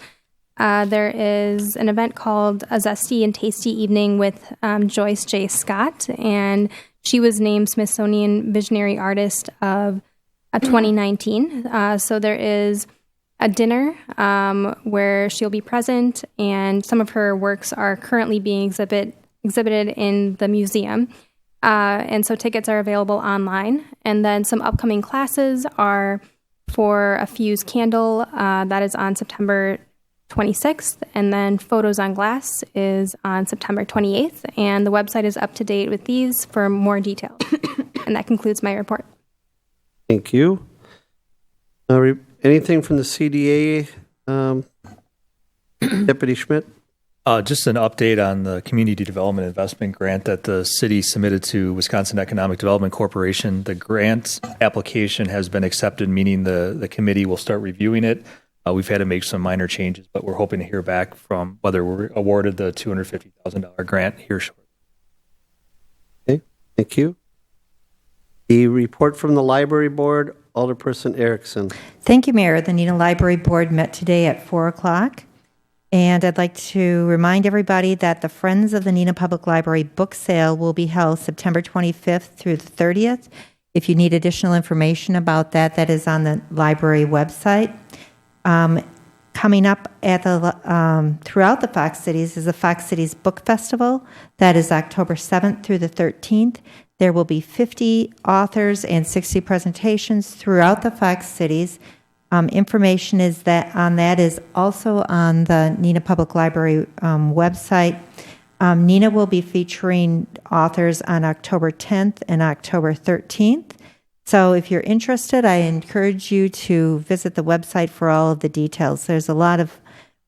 There is an event called A Zesty and Tasty Evening with Joyce J. Scott, and she was named Smithsonian Visionary Artist of 2019. So there is a dinner where she'll be present, and some of her works are currently being exhibited in the museum. And so tickets are available online. And then some upcoming classes are for a Fuse Candle, that is on September 26th, and then Photos on Glass is on September 28th, and the website is up to date with these for more details. And that concludes my report. Thank you. Anything from the CDA, Deputy Schmidt? Just an update on the Community Development Investment Grant that the city submitted to Wisconsin Economic Development Corporation. The grant application has been accepted, meaning the committee will start reviewing it. We've had to make some minor changes, but we're hoping to hear back from whether we're awarded the $250,000 grant here shortly. Okay, thank you. The report from the Library Board, Alderperson Erickson. Thank you, Mayor. The Neenah Library Board met today at 4 o'clock. And I'd like to remind everybody that the Friends of the Neenah Public Library book sale will be held September 25th through the 30th. If you need additional information about that, that is on the library website. Coming up at the throughout the Fox Cities is the Fox Cities Book Festival. That is October 7th through the 13th. There will be 50 authors and 60 presentations throughout the Fox Cities. Information is that is also on the Neenah Public Library website. Neenah will be featuring authors on October 10th and October 13th. So if you're interested, I encourage you to visit the website for all of the details. There's a lot of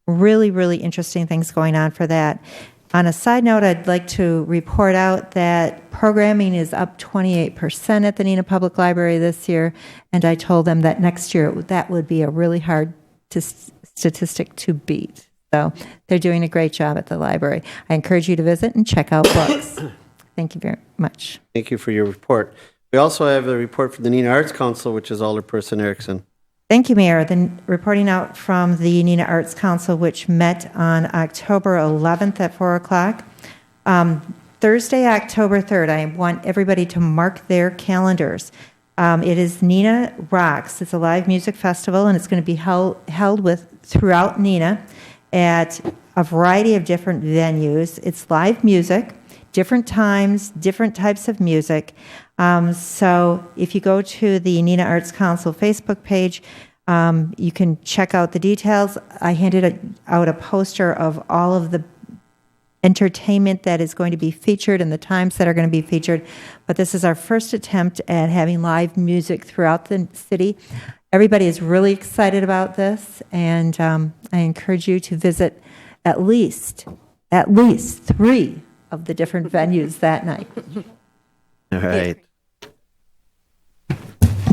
really, really interesting things going on for that. On a side note, I'd like to report out that programming is up 28% at the Neenah Public Library this year, and I told them that next year that would be a really hard statistic to beat. So they're doing a great job at the library. I encourage you to visit and check out books. Thank you very much. Thank you for your report. We also have a report from the Neenah Arts Council, which is Alderperson Erickson. Thank you, Mayor. Then reporting out from the Neenah Arts Council, which met on October 11th at 4 o'clock. Thursday, October 3rd, I want everybody to mark their calendars. It is Neenah Rocks. It's a live music festival, and it's going to be held throughout Neenah at a variety of different venues. It's live music, different times, different types of music. So if you go to the Neenah Arts Council Facebook page, you can check out the details. I handed out a poster of all of the entertainment that is going to be featured and the times that are going to be featured. But this is our first attempt at having live music throughout the city. Everybody is really excited about this, and I encourage you to visit at least 3 of the different venues that night. All right.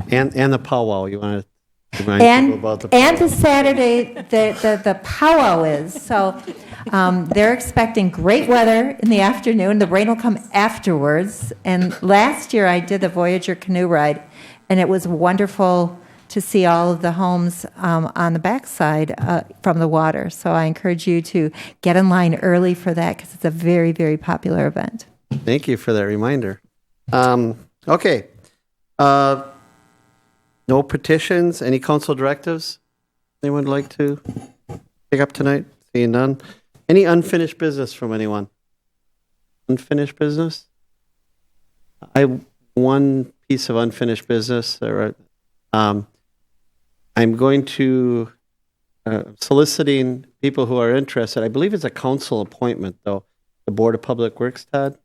And the powwow. You want to remind people about the powwow? And the Saturday, the powwow is. So they're expecting great weather in the afternoon. The rain will come afterwards. And last year I did the Voyager canoe ride, and it was wonderful to see all of the homes on the backside from the water. So I encourage you to get in line early for that because it's a very, very popular event. Thank you for that reminder. Okay. No petitions. Any council directives anyone would like to pick up tonight? Seeing none. Any unfinished business from anyone? Unfinished business? I have one piece of unfinished business. I'm going to soliciting people who are interested. I believe it's a council appointment, though. The Board of Public Works, Todd.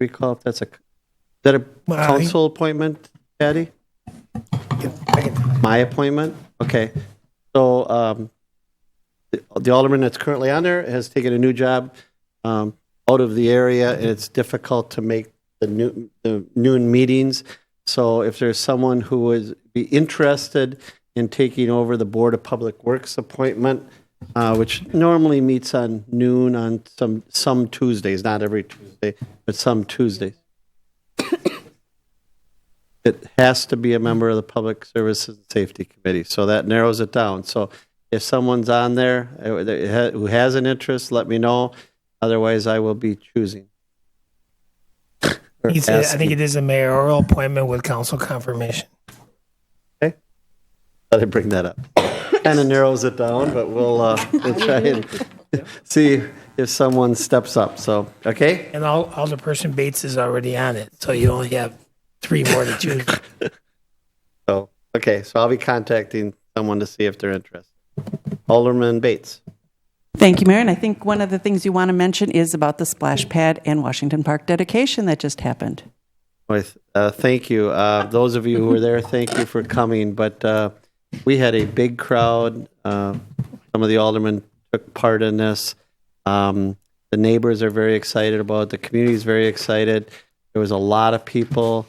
Recall if that's is that a council appointment, Patty? My appointment? Okay. So the alderman that's currently on there has taken a new job out of the area, and it's difficult to make the noon meetings. So if there's someone who would be interested in taking over the Board of Public Works appointment, which normally meets on noon on some Tuesdays, not every Tuesday, but some Tuesdays. It has to be a member of the Public Services and Safety Committee, so that narrows it down. So if someone's on there who has an interest, let me know. Otherwise, I will be choosing. I think it is a mayoral appointment with council confirmation. Okay. Let me bring that up. Kind of narrows it down, but we'll try and see if someone steps up. So, okay? And Alderperson Bates is already on it, so you only have 3 more to choose. So, okay, so I'll be contacting someone to see if they're interested. Alderman Bates. Thank you, Mayor. And I think one of the things you want to mention is about the splash pad and Washington Park dedication that just happened. Thank you. Those of you who were there, thank you for coming. But we had a big crowd. Some of the aldermen took part in this. The neighbors are very excited about it. The community is very excited. There was a lot of people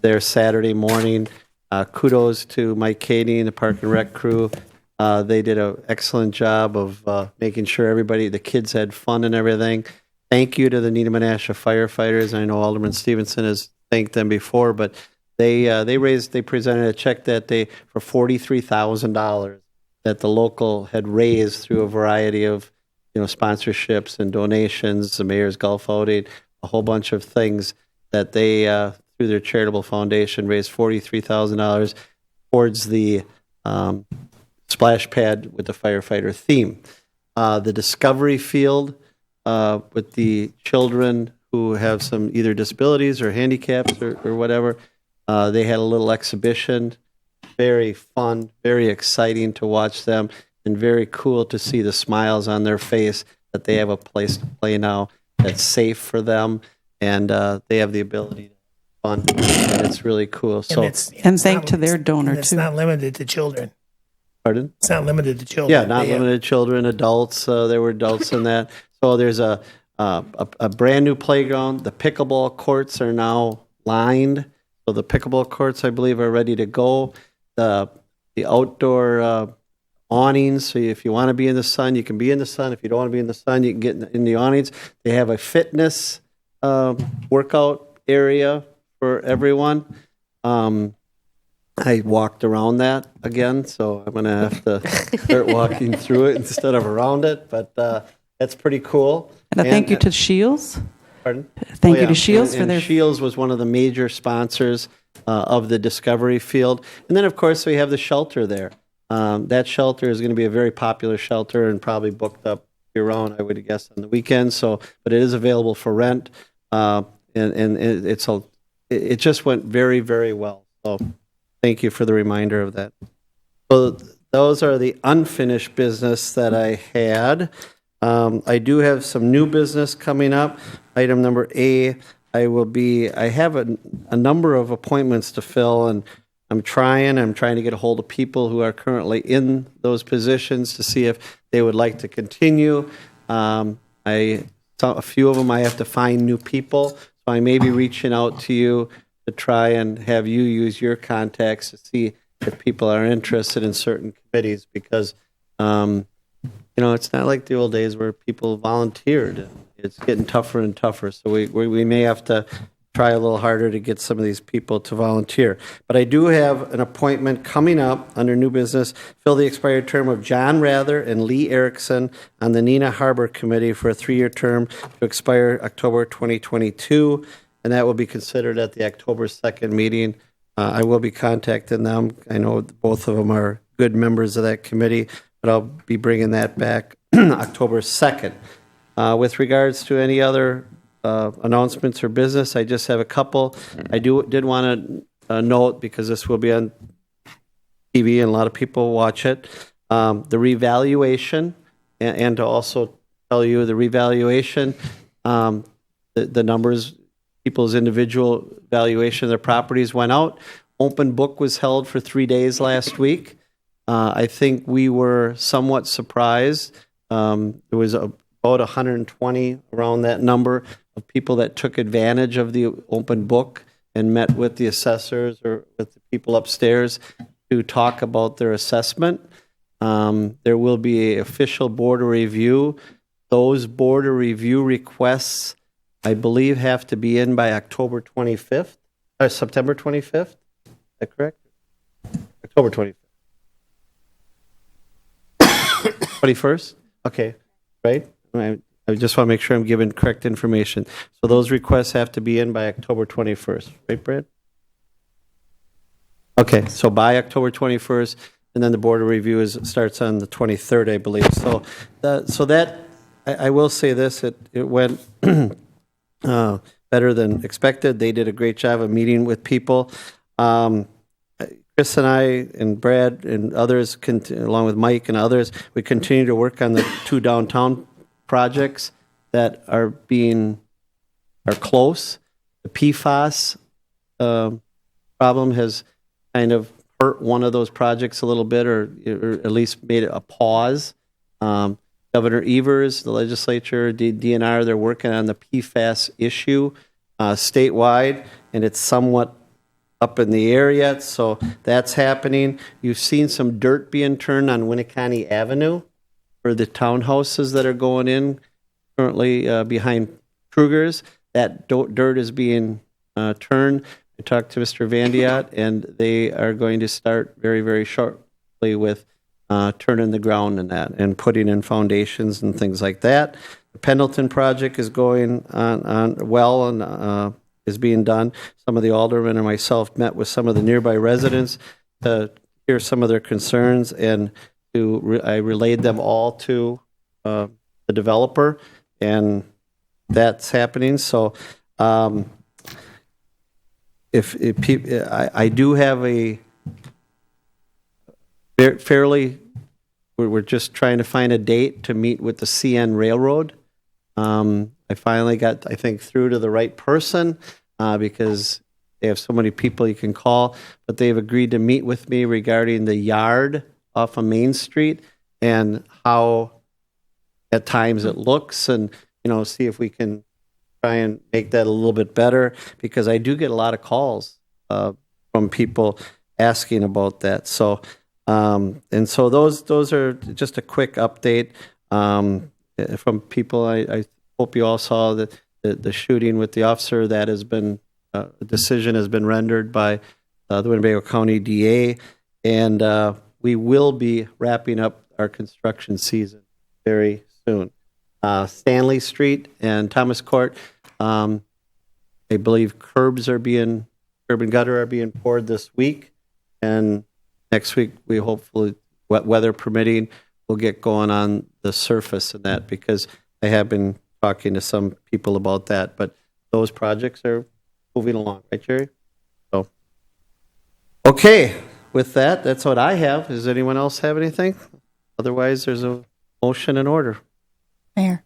there Saturday morning. Kudos to Mike Cady and the Park and Rec crew. They did an excellent job of making sure the kids had fun and everything. Thank you to the Neenah Menasha firefighters. I know Alderman Stevenson has thanked them before, but they presented a check that day for $43,000 that the local had raised through a variety of sponsorships and donations, the Mayor's Golf Outing, a whole bunch of things that they through their charitable foundation raised $43,000 towards the splash pad with the firefighter theme. The Discovery Field with the children who have some either disabilities or handicaps or whatever, they had a little exhibition. Very fun, very exciting to watch them, and very cool to see the smiles on their face that they have a place to play now that's safe for them, and they have the ability to have fun, and it's really cool. So, and thank to their donor, it's too. not limited to children. Pardon? It's not limited to children. Yeah, not limited to children, adults. There were adults in that. So there's a brand new playground. The pickleball courts are now lined. So the pickleball courts, I believe, are ready to go. The outdoor awnings. So if you want to be in the sun, you can be in the sun. If you don't want to be in the sun, you can get in the awnings. They have a fitness workout area for everyone. I walked around that again, so I'm going to have to start walking through it instead of around it, but that's pretty cool. And a thank you to Shields. Pardon? Thank you to Shields for their... Shields was one of the major sponsors of the Discovery Field. And then, of course, we have the shelter there. That shelter is going to be a very popular shelter and probably booked up year-round, I would guess, on the weekends. But it is available for rent, and it just went very, very well. So thank you for the reminder of that. So those are the unfinished business that I had. I do have some new business coming up. Item number A, I have a number of appointments to fill, and I'm trying to get a hold of people who are currently in those positions to see if they would like to continue. A few of them, I have to find new people, so I may be reaching out to you to try and have you use your contacts to see if people are interested in certain committees, because it's not like the old days where people volunteered. It's getting tougher and tougher, so we may have to try a little harder to get some of these people to volunteer. But I do have an appointment coming up under new business, fill the expired term of John Rather and Lee Erickson on the Neenah Harbor Committee for a 3-year term to expire October 2022, and that will be considered at the October 2nd meeting. I will be contacting them. I know both of them are good members of that committee, but I'll be bringing that back October 2nd. With regards to any other announcements or business, I just have a couple. I did want to note, because this will be on TV and a lot of people watch it, the revaluation, and to also tell you the revaluation, the numbers, people's individual valuation of their properties went out. Open book was held for 3 days last week. I think we were somewhat surprised. There was about 120, around that number, of people that took advantage of the open book and met with the assessors or with the people upstairs to talk about their assessment. There will be an official board review. Those board review requests, I believe, have to be in by October 25th, September 25th. Is that correct? October 25th. 21st? Okay, right? I just want to make sure I'm giving correct information. So those requests have to be in by October 21st, right, Brad? Okay, so by October 21st, and then the board of review starts on the 23rd, I believe. So that I will say this: it went better than expected. They did a great job of meeting with people. Chris and I and Brad and others, along with Mike and others, we continue to work on the 2 downtown projects that are close. The PFAS problem has kind of hurt one of those projects a little bit, or at least made it a pause. Governor Evers, the legislature, DNR, they're working on the PFAS issue statewide, and it's somewhat up in the air yet, so that's happening. You've seen some dirt being turned on Winneconne Avenue for the townhouses that are going in currently behind Kruger's. That dirt is being turned. I talked to Mr. Vandiat, and they are going to start very, very shortly with turning the ground and that, and putting in foundations and things like that. The Pendleton project is going on well, and is being done. Some of the aldermen and myself met with some of the nearby residents to hear some of their concerns, and I relayed them all to the developer, and that's happening. So I do have a fairly, we're just trying to find a date to meet with the CN Railroad. I finally got, I think, through to the right person because they have so many people you can call, but they've agreed to meet with me regarding the yard off of Main Street and how at times it looks, and see if we can try and make that a little bit better, because I do get a lot of calls from people asking about that. So and so those are just a quick update from people. I hope you all saw that the shooting with the officer that has been a decision has been rendered by the Winnebago County DA, and we will be wrapping up our construction season very soon. Stanley Street and Thomas Court, I believe curb and gutter are being poured this week, and next week we hopefully, weather permitting, will get going on the surface and that, because I have been talking to some people about that, but those projects are moving along, right, Jerry? So, okay, with that, that's what I have. Does anyone else have anything? Otherwise, there's a motion in order. Mayor.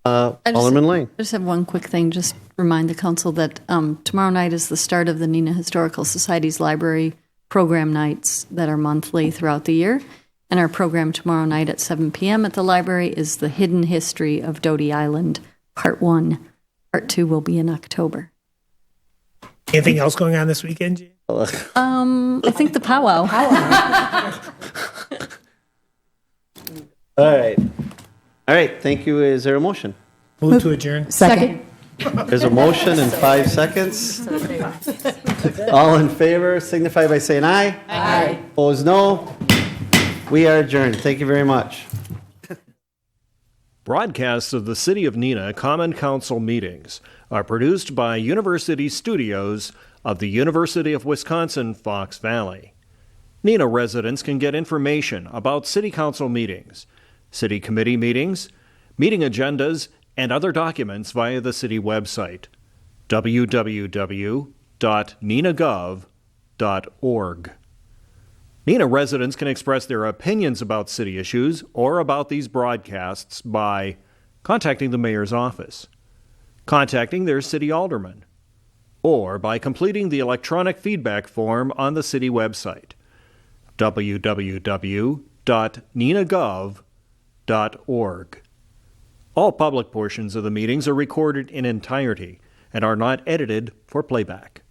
I Alderman Lane. just have one quick thing, just remind the council that tomorrow night is the start of the Neenah Historical Society's library program nights that are monthly throughout the year. And our program tomorrow night at 7 p.m. at the library is The Hidden History of Doty Island, Part 1. Part 2 will be in October. Anything else going on this weekend, Jane? I think the powwow. All right. All right, thank you. Is there a motion? Move to adjourn. Second. There's a motion in 5 seconds. All in favor signify by saying aye. Aye. Opposed, no. We are adjourned. Thank you very much. Broadcasts of the City of Neenah Common Council meetings are produced by University Studios of the University of Wisconsin-Fox Valley. Neenah residents can get information about City Council meetings, City Committee meetings, meeting agendas, and other documents via the City website, www.neenahgov.org. Neenah residents can express their opinions about city issues or about these broadcasts by contacting the mayor's office, contacting their city alderman, or by completing the electronic feedback form on the city website, www.neenahgov.org. All public portions of the meetings are recorded in entirety and are not edited for playback.